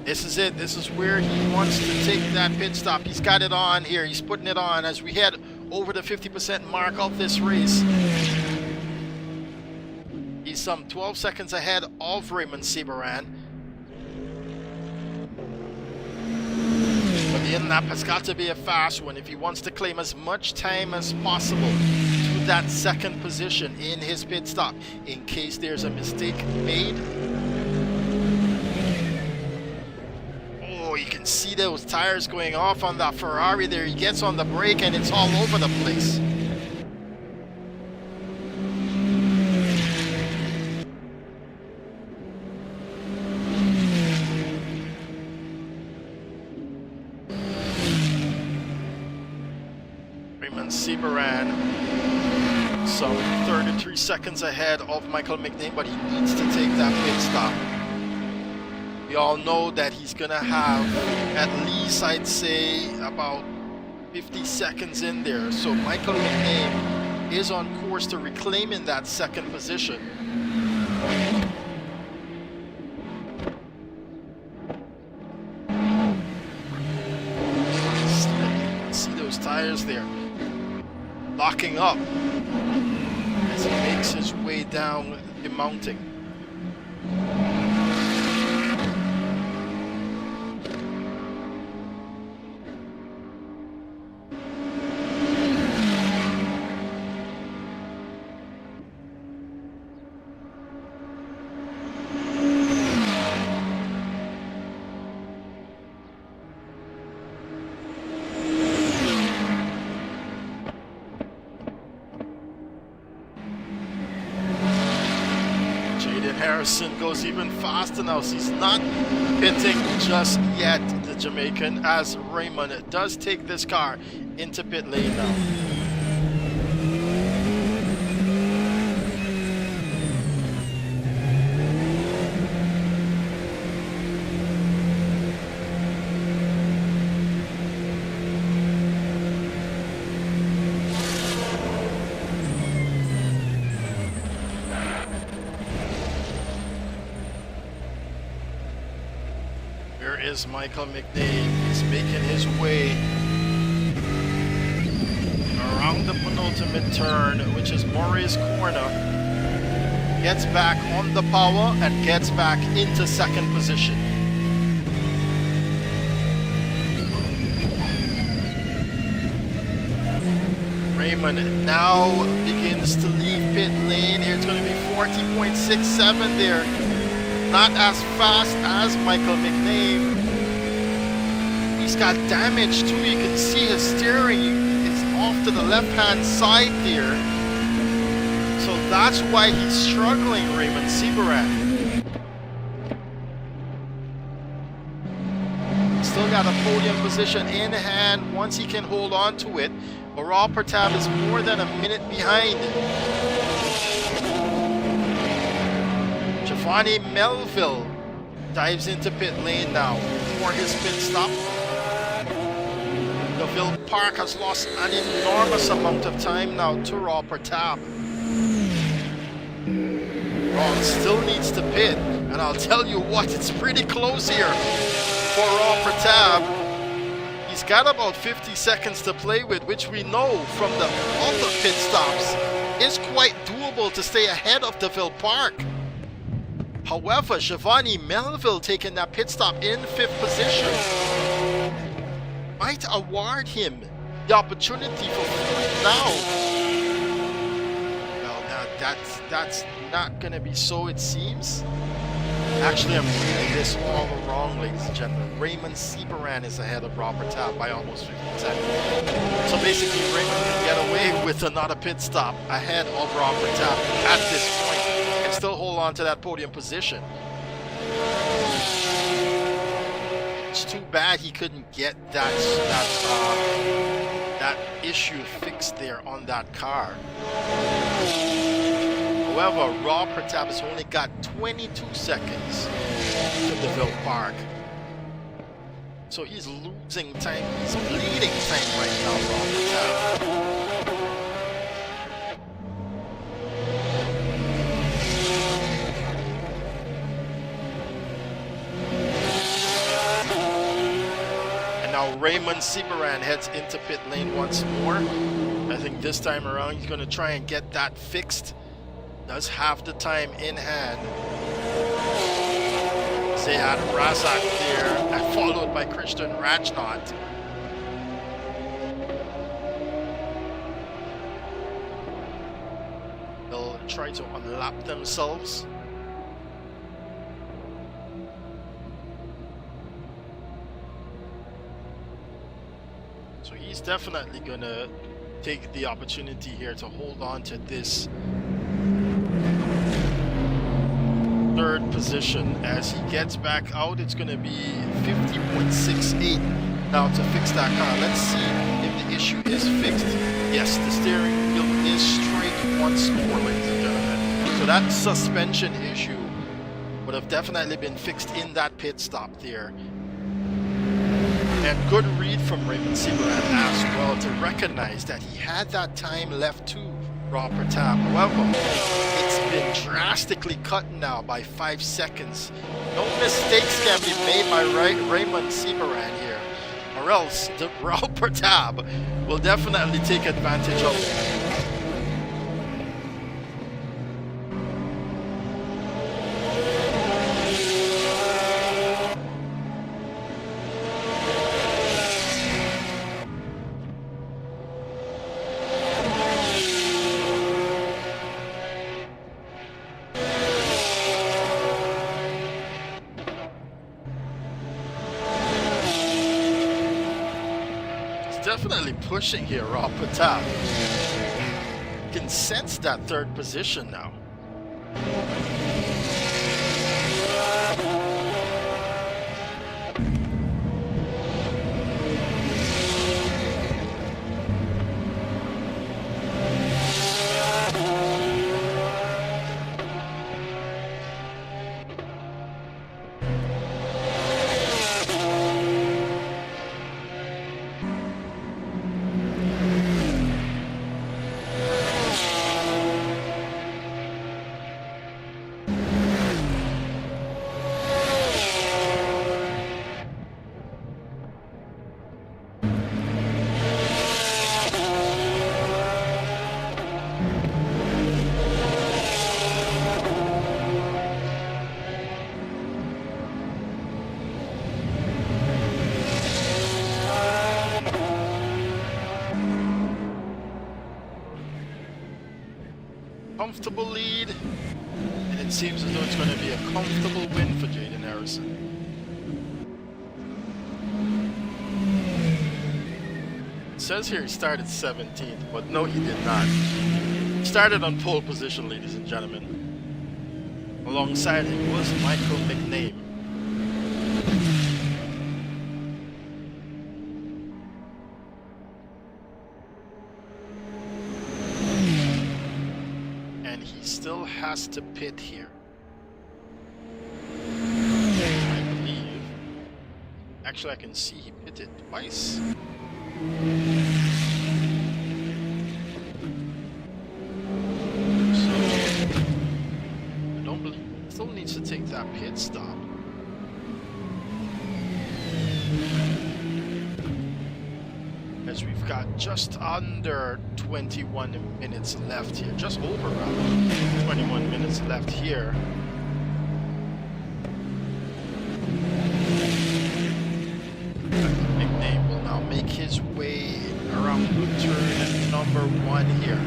This is it. This is where he wants to take that pit stop. He's got it on here. He's putting it on as we head over the 50% mark of this race. He's some 12 seconds ahead of Raymond Sebaran. But the in-lap has got to be a fast one if he wants to claim as much time as possible to that second position in his pit stop in case there's a mistake made. Oh, you can see those tires going off on that Ferrari there. He gets on the brake and it's all over the place. Sebaran some 33 seconds ahead of Michael McNair, but he needs to take that pit stop. We all know that he's gonna have at least, I'd say, about 50 seconds in there. So Michael McNair is on course to reclaiming that second position. See those tires there locking up as he makes his way down the mountain. Harrison goes even faster now, so he's not pitting just yet, the Jamaican, as Raymond does take this car into pit lane now. Is Michael McNair. He's making his way around the penultimate turn, which is Murray's corner. Gets back on the power and gets back into second position. Raymond now begins to leave pit lane here. It's going to be 40.67 there. Not as fast as Michael McNair. He's got damage too. You can see his steering is off to the left-hand side there. So that's why he's struggling, Raymond Sebaran. Still got a podium position in hand once he can hold on to it. Raw Pertab is more than a minute behind. Giovanni Melville dives into pit lane now for his pit stop. Deville Park has lost an enormous amount of time now to Raw Pertab. Raw still needs to pit, and I'll tell you what, it's pretty close here for Raw Pertab. He's got about 50 seconds to play with, which we know from the other pit stops is quite doable to stay ahead of Deville Park. However, Giovanni Melville taking that pit stop in 5th position might award him the opportunity for fourth now. Well, now that's not gonna be so, it seems. Actually, I'm reading this all wrong, ladies and gentlemen. Raymond Sebaran is ahead of Robert Tabb by almost 15 seconds. So basically, Raymond can get away with another pit stop ahead of Robert Tabb at this point and still hold on to that podium position. It's too bad he couldn't get that issue fixed there on that car. However, Rob Pertab has only got 22 seconds to Deville Park. So he's losing time, he's bleeding time right now, Robert. And now Raymond Siberan heads into pit lane once more. I think this time around he's going to try and get that fixed. Does have the time in hand. Sead Razak there, followed by Christian Rajnot. They'll try to unlap themselves. So he's definitely gonna take the opportunity here to hold on to this third position. As he gets back out, it's going to be 50.68 now to fix that car. Let's see if the issue is fixed. Yes, the steering wheel is straight once more, ladies and gentlemen. So that suspension issue would have definitely been fixed in that pit stop there. And good read from Raymond Siberan as well to recognize that he had that time left too. Rob Pratap. However, it's been drastically cut now by 5 seconds. No mistakes can be made by Raymond Siberan here, or else the Rob Pratap will definitely take advantage of it. Definitely pushing here, Rob Pratap. Can sense that third position now. Comfortable lead, and it seems as though it's going to be a comfortable win for Jaden Harrison. It says here he started 17th, but no, he did not. He started on pole position, ladies and gentlemen. Alongside him was Michael McName. Still has to pit here. I believe. Actually, I can see he pitted twice. So I don't believe he still needs to take that pit stop. As we've got just under 21 minutes left here, just over rather, 21 minutes left here. McName will now make his way around turn number 1 here.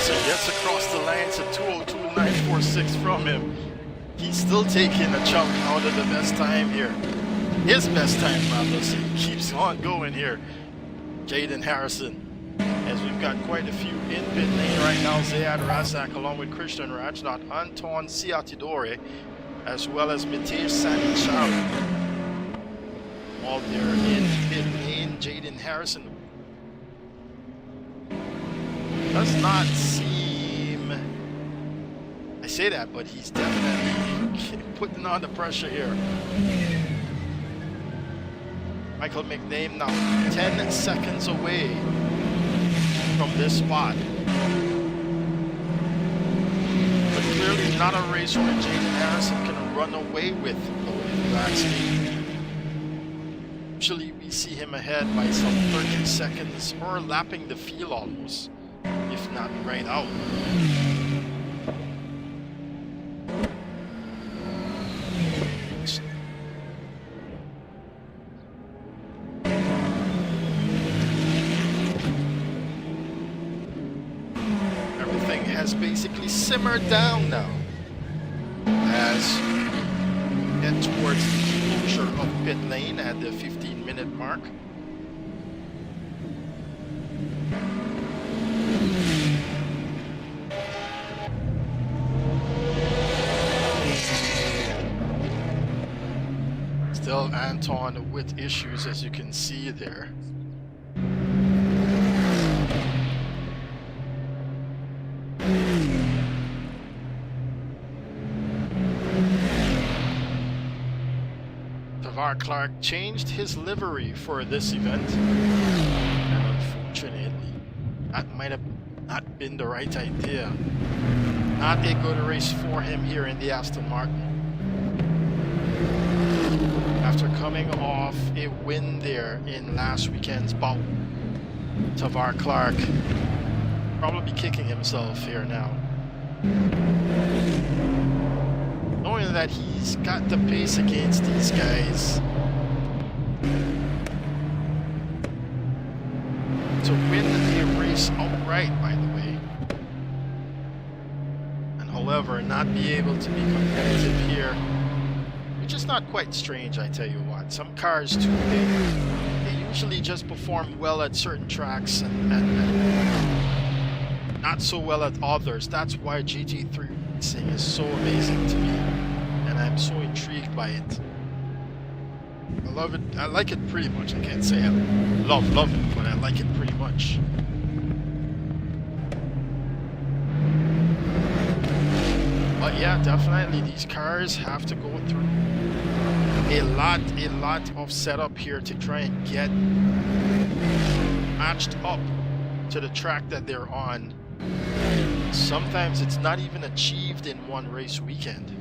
Racer gets across the line to 2:02.946 from him. He's still taking a chunk out of the best time here. His best time, rather. So he keeps on going here. Jaden Harrison. As we've got quite a few in pit lane right now. Zayad Razak along with Christian Rajnat, Anton Siatidore, as well as Mitesh Sanichal. While they're in pit lane, Jaden Harrison does not seem... I say that, but he's definitely putting on the pressure here. Michael McName now 10 seconds away from this spot. But clearly not a race where Jaden Harrison can run away with, though, if you ask me. Usually we see him ahead by some 30 seconds or lapping the field almost, if not right out. Everything has basically simmered down now as we get towards the closure of pit lane at the 15-minute mark. Still Anton with issues, as you can see there. Tavar Clark changed his livery for this event, and unfortunately that might have not been the right idea. Not a good race for him here in the Aston Martin. After coming off a win there in last weekend's bout, Tavar Clark probably kicking himself here now, knowing that he's got the pace against these guys to win a race outright, by the way, and however not be able to be competitive here, which is not quite strange. I tell you what, some cars too, they usually just perform well at certain tracks and not so well at others. That's why GT3 racing is so amazing to me, and I'm so intrigued by it. I love it. I like it pretty much. I can't say I love it, but I like it pretty much. But yeah, definitely these cars have to go through a lot of setup here to try and get matched up to the track that they're on. Sometimes it's not even achieved in one race weekend,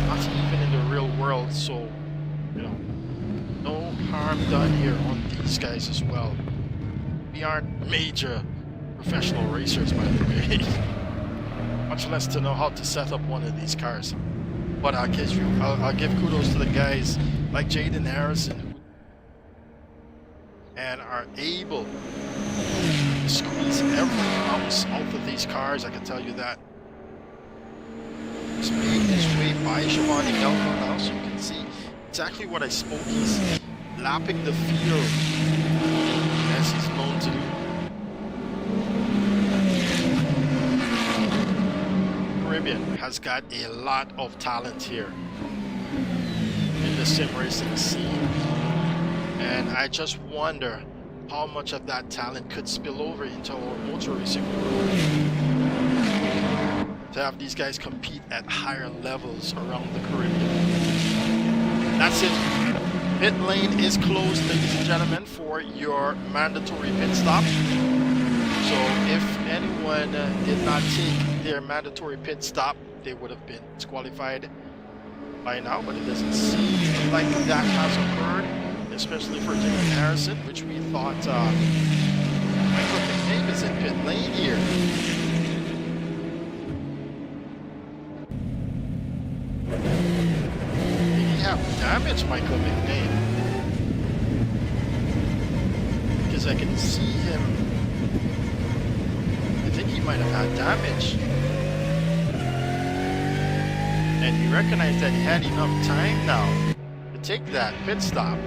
not even in the real world. So, you know, no harm done here on these guys as well. We aren't major professional racers, by the way. Much less to know how to set up one of these cars. But I'll give kudos to the guys like Jaden Harrison and are able to squeeze every ounce out of these cars. I can tell you that. He's made his way by Shivani Delco now, so you can see exactly what I spoke. He's lapping the field as he's known to do. Caribbean has got a lot of talent here in the sim racing scene, and I just wonder how much of that talent could spill over into our motor racing world, to have these guys compete at higher levels around the Caribbean. That's it. Pit lane is closed, ladies and gentlemen, for your mandatory pit stop. So if anyone did not take their mandatory pit stop, they would have been disqualified by now, but it doesn't seem like that has occurred, especially for Jaden Harrison, which we thought Michael McName is in pit lane here. Did he have damage, Michael McName? Because I can see him. Did he might have had damage. And he recognized that he had enough time now to take that pit stop.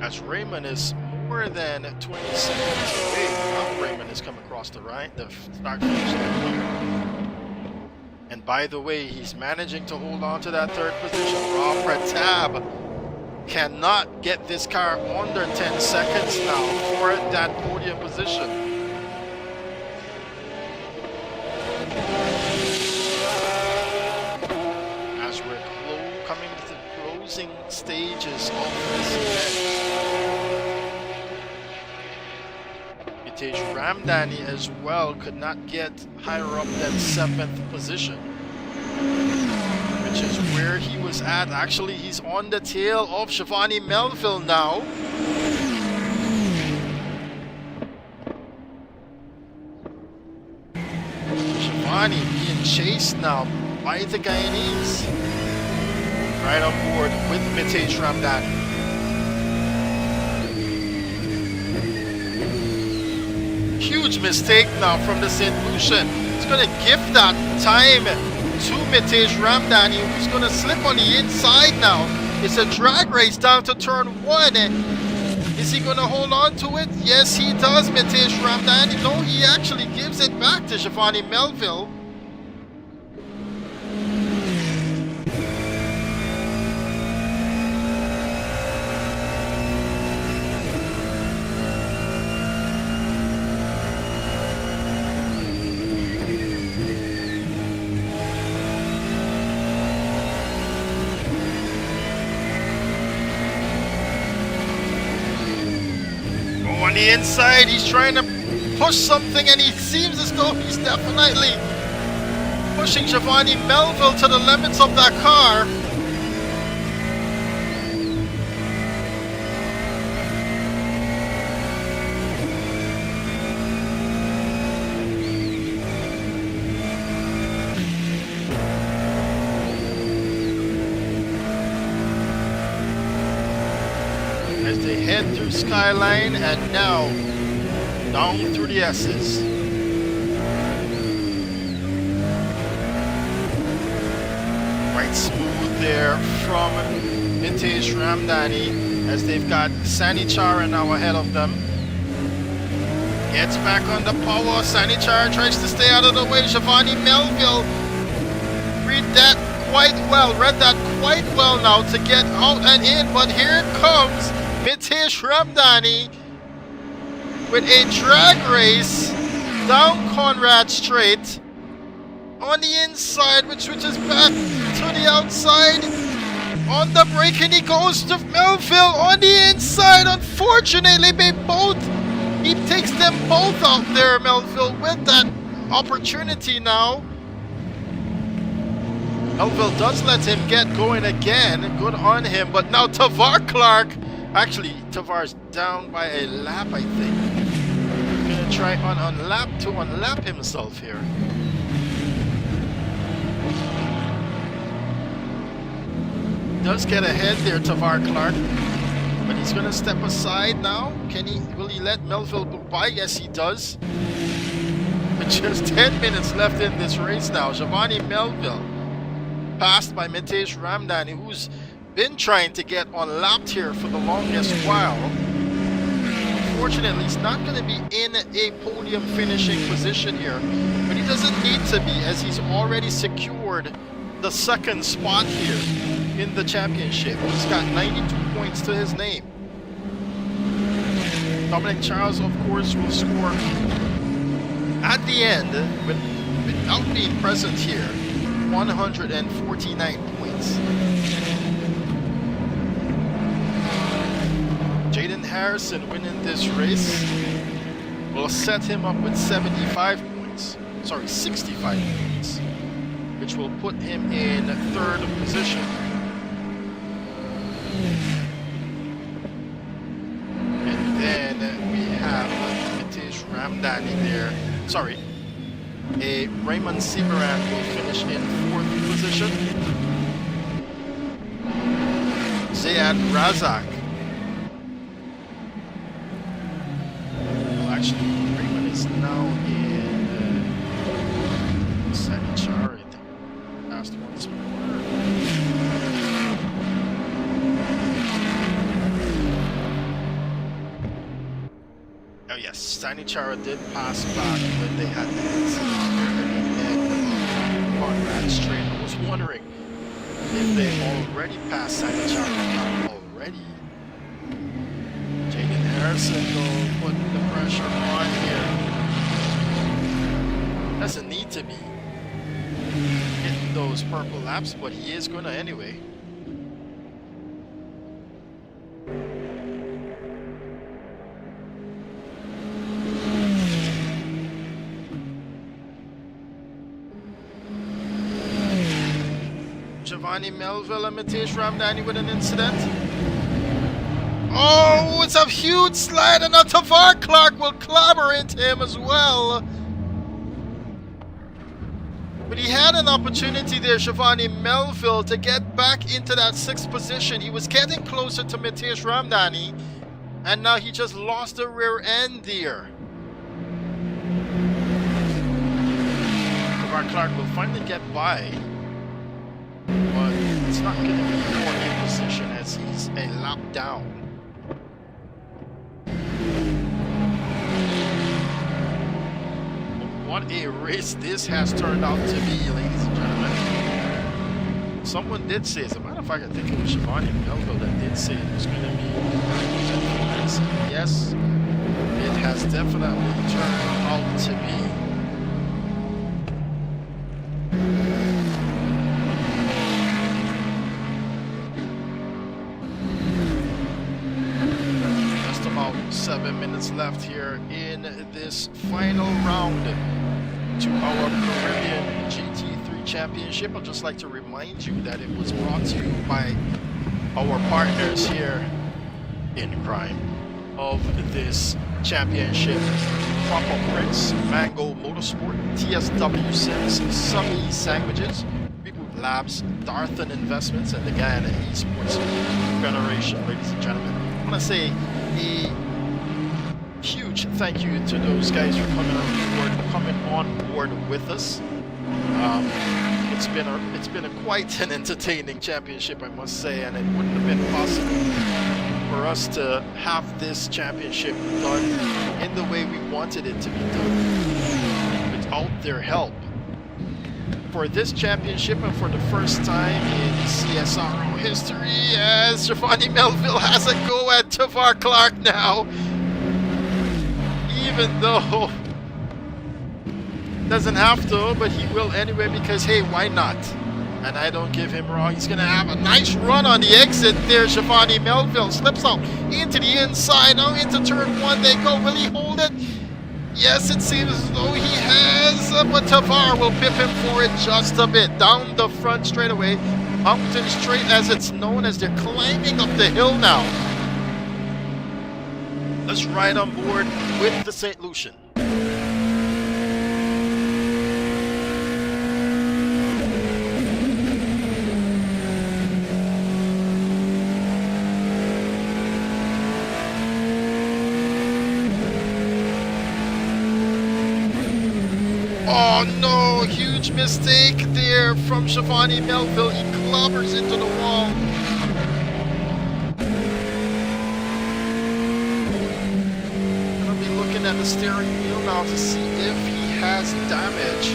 As Raymond is more than 20 seconds away. Now Raymond has come across the start finish line. And by the way, he's managing to hold on to that third position. Rob Pratab cannot get this car under 10 seconds now for that podium position. As we're coming to the closing stages of this event, Mitesh Ramdani as well could not get higher up than 7th position, which is where he was at. Actually, he's on the tail of Shivani Melville now. Shivani being chased now by the Guyanese. Right on board with Mitesh Ramdani. Huge mistake now from the St. Lucian. He's going to give that time to Mitesh Ramdani, who's going to slip on the inside now. It's a drag race down to turn 1. Is he going to hold on to it? Yes, he does, Mitesh Ramdani. No, he actually gives it back to Shivani Melville. On the inside, he's trying to push something, and he seems as though he's definitely pushing Shivani Melville to the limits of that car. As they head through Skyline and now down through the S's. Right smooth there from Mitesh Ramdani as they've got Sani Chara now ahead of them. Gets back on the power. Sani Chara tries to stay out of the way. Shivani Melville read that quite well now to get out and in, but here comes Mitesh Ramdani with a drag race down Conrad Straight on the inside, which switches back to the outside. On the brake, and he goes to Melville on the inside. Unfortunately, he takes them both out there, Melville, with that opportunity now. Melville does let him get going again. Good on him, but now Tavar Clark. Actually, Tavar's down by a lap, I think. Gonna try to unlap himself here. Does get ahead there, Tavar Clark, but he's gonna step aside now. Will he let Melville go by? Yes, he does. With just 10 minutes left in this race now. Shivani Melville passed by Mitesh Ramdani, who's been trying to get unlapped here for the longest while. Unfortunately, he's not going to be in a podium finishing position here, but he doesn't need to be, as he's already secured the second spot here in the championship. He's got 92 points to his name. Dominic Charles, of course, will score at the end, without being present here, 149 points. Jaden Harrison winning this race will set him up with 65 points, which will put him in third position. And then we have Mitesh Ramdani there. Raymond Sibaran will finish in fourth position. Zayad Razak. Well, actually, is now in Sanichar, I think. Last once more. Oh yes, Sanichara did pass back when they had the incident on that straight. I was wondering if they already passed Sanichara already. Jaden Harrison though putting the pressure on here. Doesn't need to be hitting those purple laps, but he is gonna anyway. Giovanni Melville and Matish Ramdani with an incident. Oh, it's a huge slide, and now Tavar Clark will clobber into him as well. But he had an opportunity there, Giovanni Melville, to get back into that 6th position. He was getting closer to Matish Ramdani, and now he just lost the rear end there. Tavar Clark will finally get by, but it's not going to be for in position as he's a lap down. What a race this has turned out to be, ladies and gentlemen. Someone did say, as a matter of fact, I think it was Giovanni Melville that did say it was going to be a race. Yes, it has definitely turned out to be. Just about 7 minutes left here in this final round to our Caribbean GT3 Championship. I'd just like to remind you that it was brought to you by our partners here in crime of this championship: Proper Prince, Mango Motorsport, TSW Sims, Subby Sandwiches, Reboot Labs, Darthan Investments, and the Guyana Esports Federation. Ladies and gentlemen, I want to say a huge thank you to those guys for coming on board with us. It's been quite an entertaining championship, I must say, and it wouldn't have been possible for us to have this championship done in the way we wanted it to be done without their help. For this championship, and for the first time in CSRO history, as Giovanni Melville has a go at Tavar Clark now, even though doesn't have to, but he will anyway, because hey, why not? And I don't give him wrong. He's gonna have a nice run on the exit there. Giovanni Melville slips out into the inside. Now into turn 1 they go. Will he hold it? Yes, it seems as though he has, but Tavar will pip him for it just a bit. Down the front straightaway, mountain straight as it's known, as they're climbing up the hill now. Let's ride on board with the St. Lucian. Oh no, huge mistake there from Giovanni Melville. He clobbers into the wall. Gonna be looking at the steering wheel now to see if he has damage.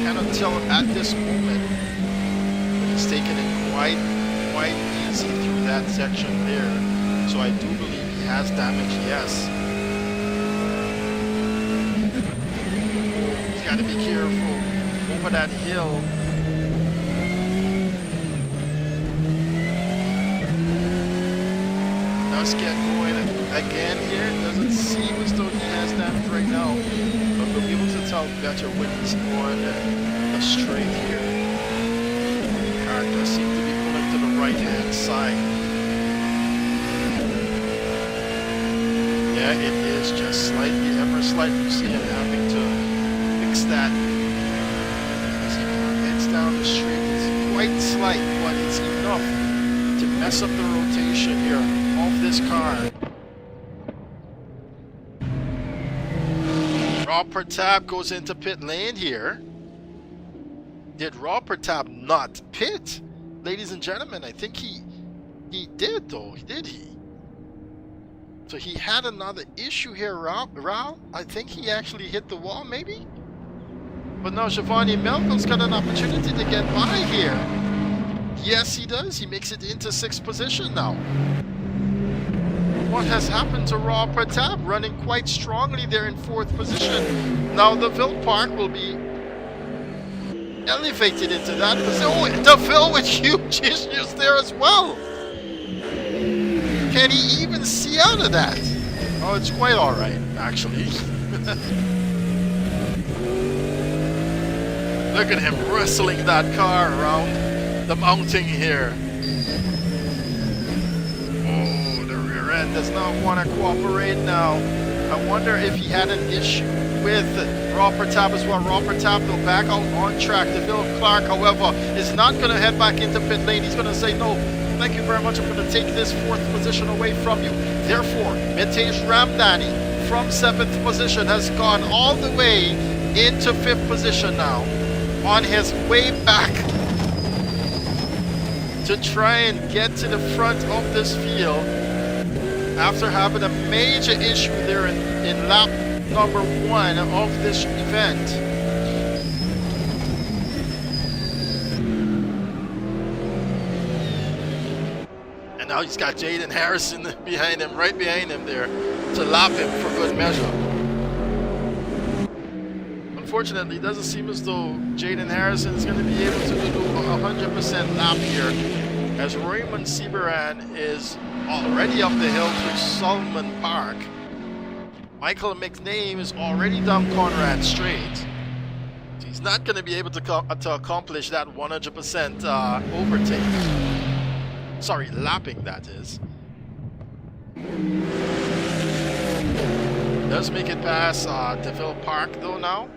Cannot tell at this moment, but he's taking it quite easy through that section there. So I do believe he has damage, yes. Gotta be careful over that hill. Let's get going again here. Doesn't seem as though he has damage right now, but we'll be able to tell better when he's on the straight here. The car does seem to be pulling to the right hand side. Yeah, it is just slightly, ever slightly. You see him having to that as he heads down the street. It's quite slight, but it's enough to mess up the rotation here of this car. Rob Pertab goes into pit lane here. Did Rob Pertab not pit? Ladies and gentlemen, I think he did though, did he? So he had another issue here, Rao. I think he actually hit the wall, maybe? But now Giovanni Melville's got an opportunity to get by here. Yes, he does. He makes it into 6th position now. What has happened to Rob Pertab? Running quite strongly there in 4th position. Now the Ville Park will be elevated into that position. Oh, DeVille with huge issues there as well. Can he even see out of that? Oh, it's quite alright, actually. Look at him wrestling that car around the mounting here. Oh, the rear end does not want to cooperate now. I wonder if he had an issue with Rob Pertab as well. Rob Pertab though back out on track. DeVille Clark, however, is not going to head back into pit lane. He's going to say, no, thank you very much. I'm going to take this 4th position away from you. Therefore, Mitesh Ramdani from 7th position has gone all the way into 5th position now, on his way back to try and get to the front of this field after having a major issue there in lap number 1 of this event. And now he's got Jaden Harrison behind him, right behind him there, to lap him for good measure. Unfortunately, it doesn't seem as though Jaden Harrison is going to be able to do a 100% lap here, as Raymond Seabaran is already up the hill through Solomon Park. Michael McName is already down Conrad Strait. He's not going to be able to accomplish that 100% overtake. Sorry, lapping, that is. Does make it past DeVille Park though now.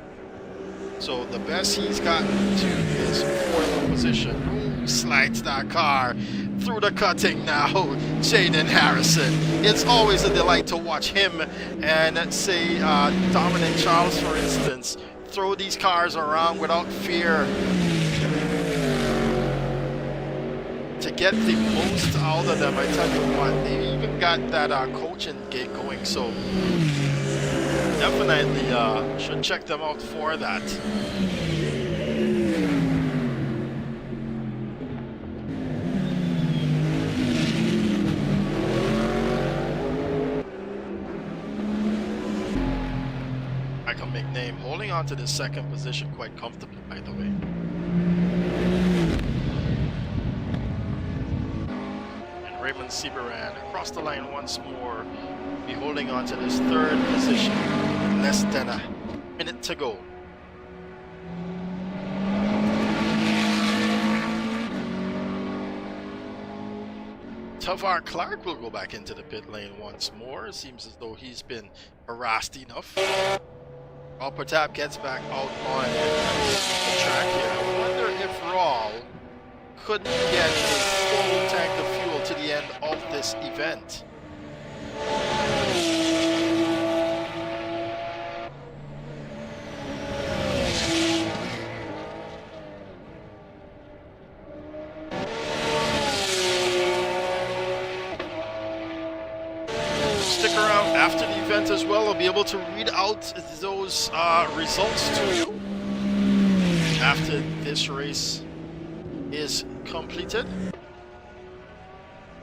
So the best he's gotten to is 4th position. Ooh, slides that car through the cutting now. Jaden Harrison. It's always a delight to watch him and say Dominic Charles, for instance, throw these cars around without fear to get the most out of them. I tell you what, they even got that coaching gig going, so definitely should check them out for that. Michael McName holding on to the 2nd position quite comfortably, by the way. And Raymond Seabaran across the line once more, be holding on to this 3rd position. Less than a minute to go. Tavar Clark will go back into the pit lane once more. It seems as though he's been harassed enough. Raul Pertab gets back out on the track here. I wonder if Raul couldn't get a full tank of fuel to the end of this event. Stick around after the event as well. I'll be able to read out those results to you after this race is completed.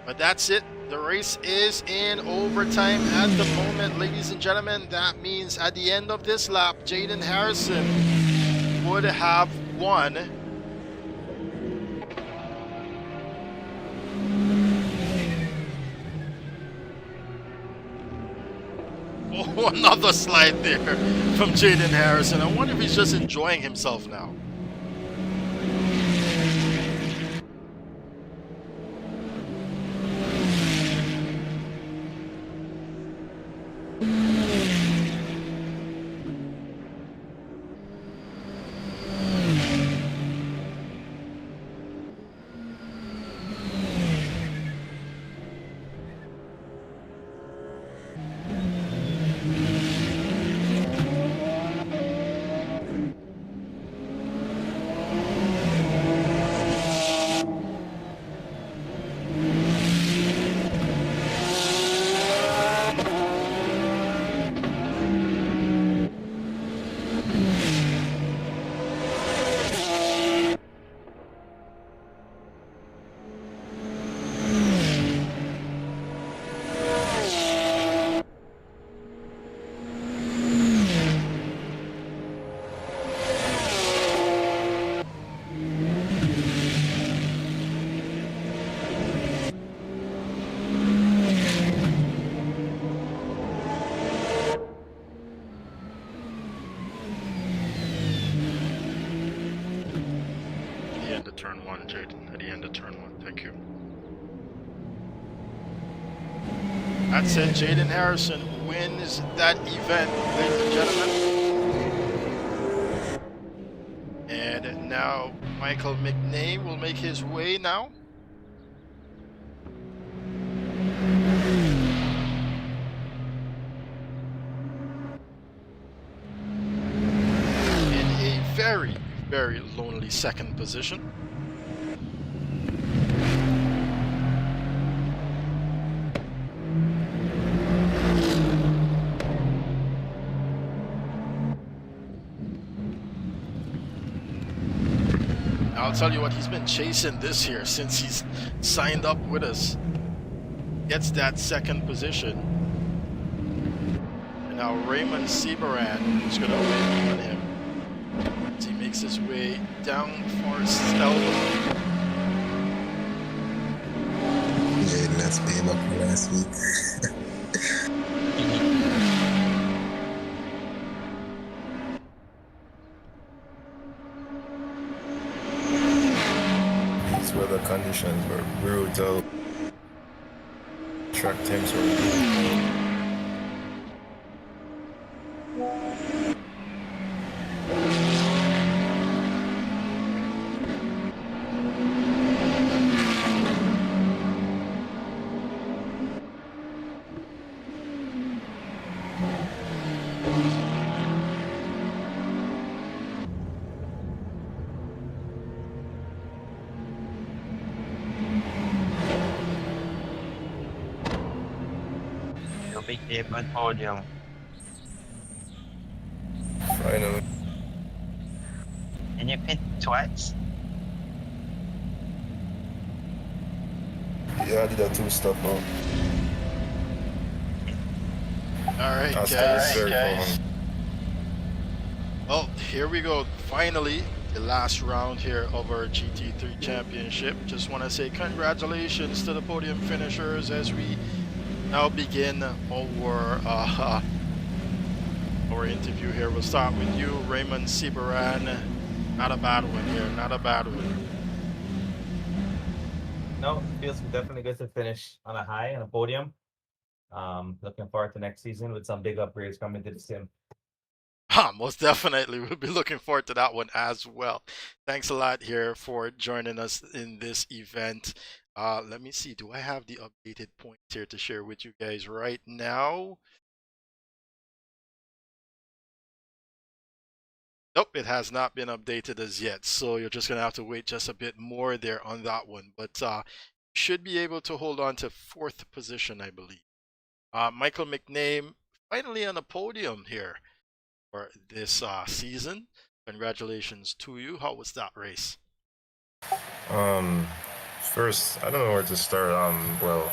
But that's it. The race is in overtime at the moment, ladies and gentlemen. That means at the end of this lap, Jaden Harrison would have won. Oh, another slide there from Jaden Harrison. I wonder if he's just enjoying himself now. turn one, Jaden. At the end of turn one. Thank you. That's it. Jaden Harrison wins that event, ladies and gentlemen. And now Michael McName will make his way now. In a very, very lonely second position. I'll tell you what, he's been chasing this year since he's signed up with us. Gets that second position. And now Raymond Seabaran is going to win on him as he makes his way down Forest Elbow. Yeah, let's pay him up for last week. These weather conditions were brutal. Track temps were brutal. A good podium. Finally. And you pit twice? Yeah, I did a two-stop out. Alright, guys. Well, here we go. Finally, the last round here of our GT3 championship. Just want to say congratulations to the podium finishers as we now begin our interview here. We'll start with you, Raymond Seabaran. Not a bad one here, not a bad one. No, feels definitely good to finish on a high on a podium. Looking forward to next season with some big upgrades coming to the sim. Most definitely. We'll be looking forward to that one as well. Thanks a lot here for joining us in this event. Let me see. Do I have the updated points here to share with you guys right now? Nope, it has not been updated as yet. So you're just going to have to wait just a bit more there on that one. But should be able to hold on to 4th position, I believe. Michael McName finally on the podium here for this season. Congratulations to you. How was that race? First, I don't know where to start. Well,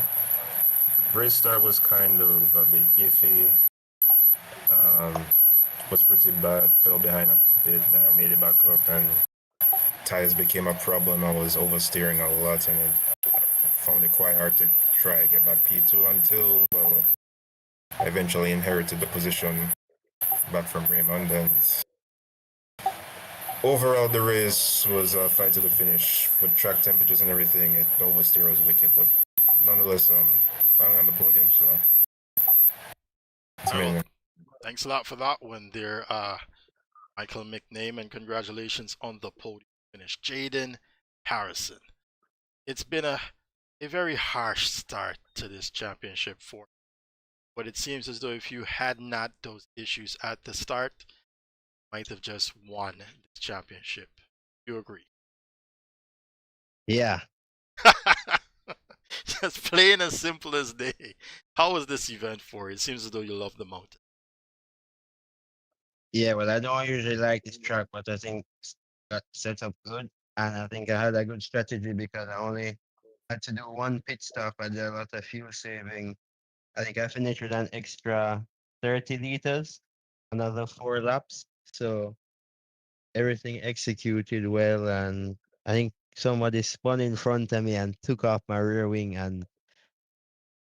race start was kind of a bit iffy. Was pretty bad. Fell behind a bit. Made it back up, and tires became a problem. I was oversteering a lot, and I found it quite hard to try to get back P2 until, well, I eventually inherited the position back from Raymond, and overall the race was a fight to the finish with track temperatures and everything. It oversteer was wicked, but nonetheless, finally on the podium, so it's amazing. Thanks a lot for that one there, Michael McName, and congratulations on the podium finish. Jaden Harrison. It's been a very harsh start to this championship for you, but it seems as though if you had not those issues at the start, you might have just won this championship. You agree? Yeah. Just plain as simple as day. How was this event for you? It seems as though you love the mountain. Yeah, well, I don't usually like this track, but I think got set up good. And I think I had a good strategy because I only had to do one pit stop. I did a lot of fuel saving. I think I finished with an extra 30 liters, another 4 laps. So everything executed well. And I think somebody spun in front of me and took off my rear wing. And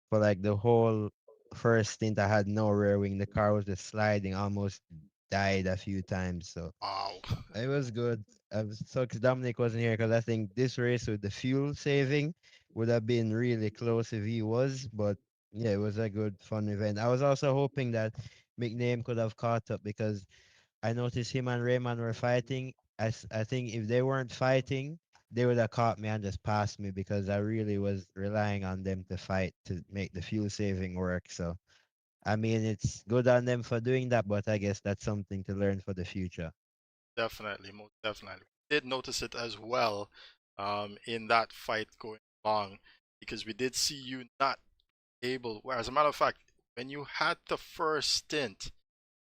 for like the whole first stint, I had no rear wing. The car was just sliding, almost died a few times. So Wow. it was good. I was so 'cause Dominic wasn't here because I think this race with the fuel saving would have been really close if he was. But yeah, it was a good fun event. I was also hoping that McName could have caught up because I noticed him and Raymond were fighting. I think if they weren't fighting, they would have caught me and just passed me because I really was relying on them to fight to make the fuel saving work. So I mean, it's good on them for doing that, but I guess that's something to learn for the future. Definitely, most definitely. Did notice it as well in that fight going along because we did see you not able, well, as a matter of fact, when you had the first stint,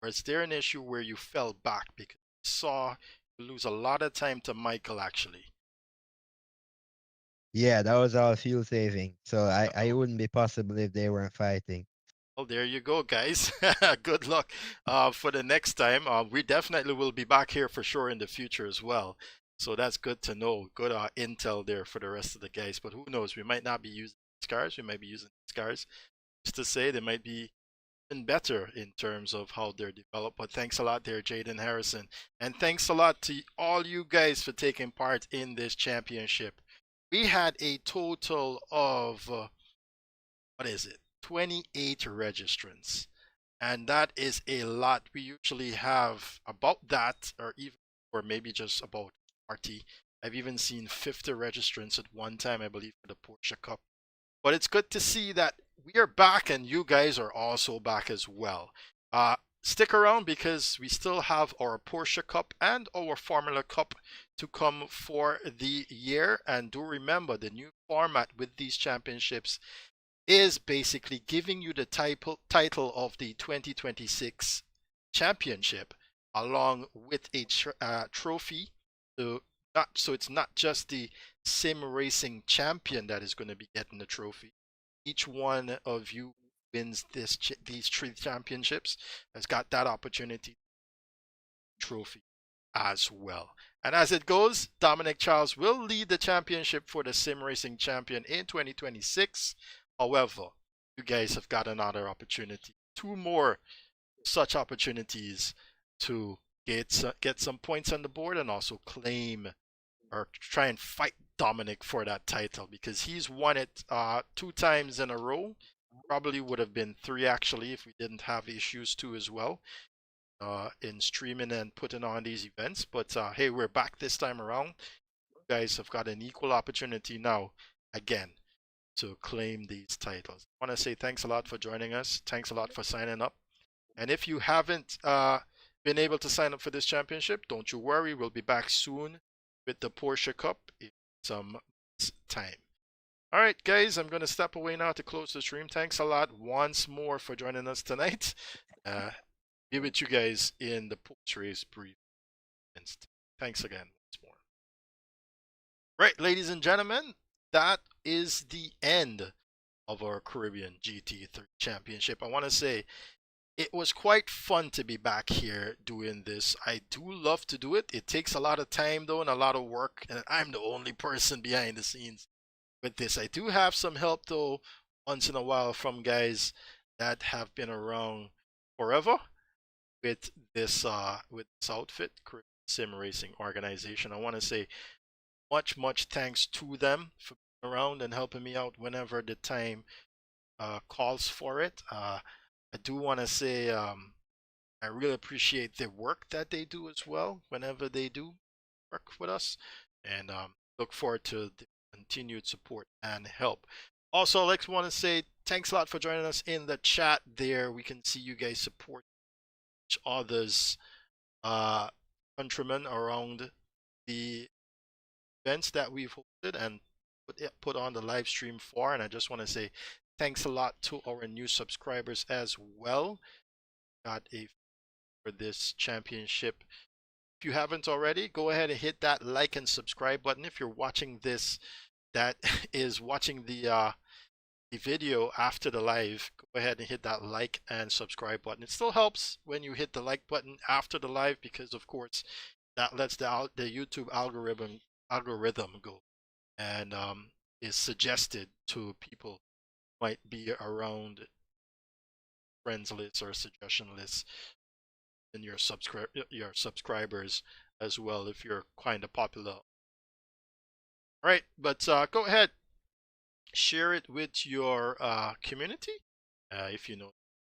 was there an issue where you fell back because you saw you lose a lot of time to Michael actually? Yeah, that was all fuel saving. So I Oh, wouldn't be possible if they weren't fighting. well, there you go, guys. Good luck for the next time. We definitely will be back here for sure in the future as well. So that's good to know. Good intel there for the rest of the guys. But who knows? We might not be using these cars. We might be using these cars. Just to say, they might be even better in terms of how they're developed. But thanks a lot there, Jaden Harrison. And thanks a lot to all you guys for taking part in this championship. We had a total of, what is it? 28 registrants. And that is a lot. We usually have about that, or even, or maybe just about 40. I've even seen 50 registrants at one time, I believe, for the Porsche Cup. But it's good to see that we are back and you guys are also back as well. Stick around because we still have our Porsche Cup and our Formula Cup to come for the year. And do remember, the new format with these championships is basically giving you the title of the 2026 championship along with a trophy. So it's not just the sim racing champion that is going to be getting the trophy. Each one of you wins these 3 championships has got that opportunity trophy as well. And as it goes, Dominic Charles will lead the championship for the sim racing champion in 2026. However, you guys have got another opportunity, 2 more such opportunities to get some points on the board and also claim or try and fight Dominic for that title because he's won it 2 times in a row. Probably would have been 3 actually if we didn't have issues too as well in streaming and putting on these events. But hey, we're back this time around. You guys have got an equal opportunity now again to claim these titles. I want to say thanks a lot for joining us. Thanks a lot for signing up. And if you haven't been able to sign up for this championship, don't you worry. We'll be back soon with the Porsche Cup in some time. All right, guys, I'm going to step away now to close the stream. Thanks a lot once more for joining us tonight. Be with you guys in the post-race brief. Thanks again once more. Right, ladies and gentlemen, that is the end of our Caribbean GT3 Championship. I want to say it was quite fun to be back here doing this. I do love to do it. It takes a lot of time though and a lot of work, and I'm the only person behind the scenes with this. I do have some help though once in a while from guys that have been around forever with this outfit, Sim Racing Organization. I want to say much thanks to them for being around and helping me out whenever the time calls for it. I do want to say I really appreciate the work that they do as well whenever they do work with us, and look forward to the continued support and help. Also, I like want to say thanks a lot for joining us in the chat there. We can see you guys support each other's countrymen around the events that we've hosted and put on the live stream for. And I just want to say thanks a lot to our new subscribers as well. Got a for this championship. If you haven't already, go ahead and hit that like and subscribe button. If you're watching this, that is watching the video after the live, go ahead and hit that like and subscribe button. It still helps when you hit the like button after the live because, of course, that lets the YouTube algorithm go and is suggested to people who might be around friends list or suggestion lists in your subscribers as well if you're kind of popular. All right, but go ahead, share it with your community if you know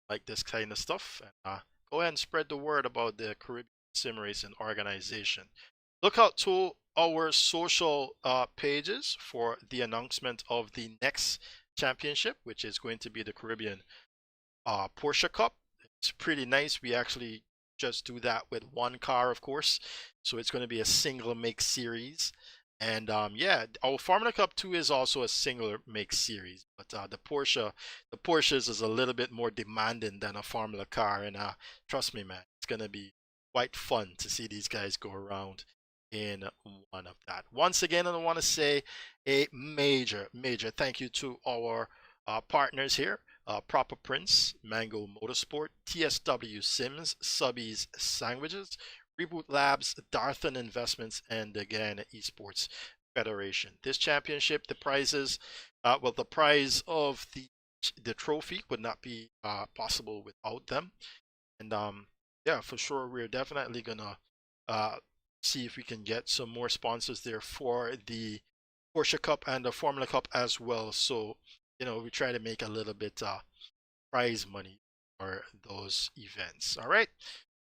like this kind of stuff, and go ahead and spread the word about the Caribbean Sim Racing organization. Look out to our social pages for the announcement of the next championship, which is going to be the Caribbean Porsche Cup. It's pretty nice. We actually just do that with one car, of course, so it's going to be a single make series. And yeah, our Formula Cup 2 is also a singular make series, but the Porsches is a little bit more demanding than a Formula car, and trust me, man, it's gonna be quite fun to see these guys go around in one of that. Once again, I want to say a major thank you to our partners here. Proper Prince, Mango Motorsport, TSW Sims, Subbies Sandwiches, Reboot Labs, Darthan Investments, and again, Esports Federation. This championship, the prizes, well, the prize of the trophy would not be possible without them. And yeah, for sure, we're definitely gonna see if we can get some more sponsors there for the Porsche Cup and the Formula Cup as well. So, you know, we try to make a little bit prize money for those events. All right.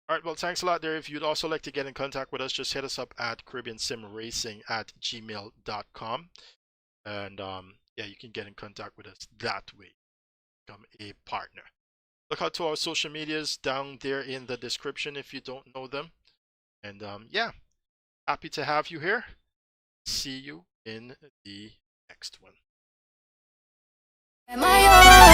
All right, well, thanks a lot there. If you'd also like to get in contact with us, just hit us up at caribbeansimracing@gmail.com. And yeah, you can get in contact with us that way. Become a partner. Look out to our social medias down there in the description if you don't know them. And yeah, happy to have you here. See you in the next one. Am I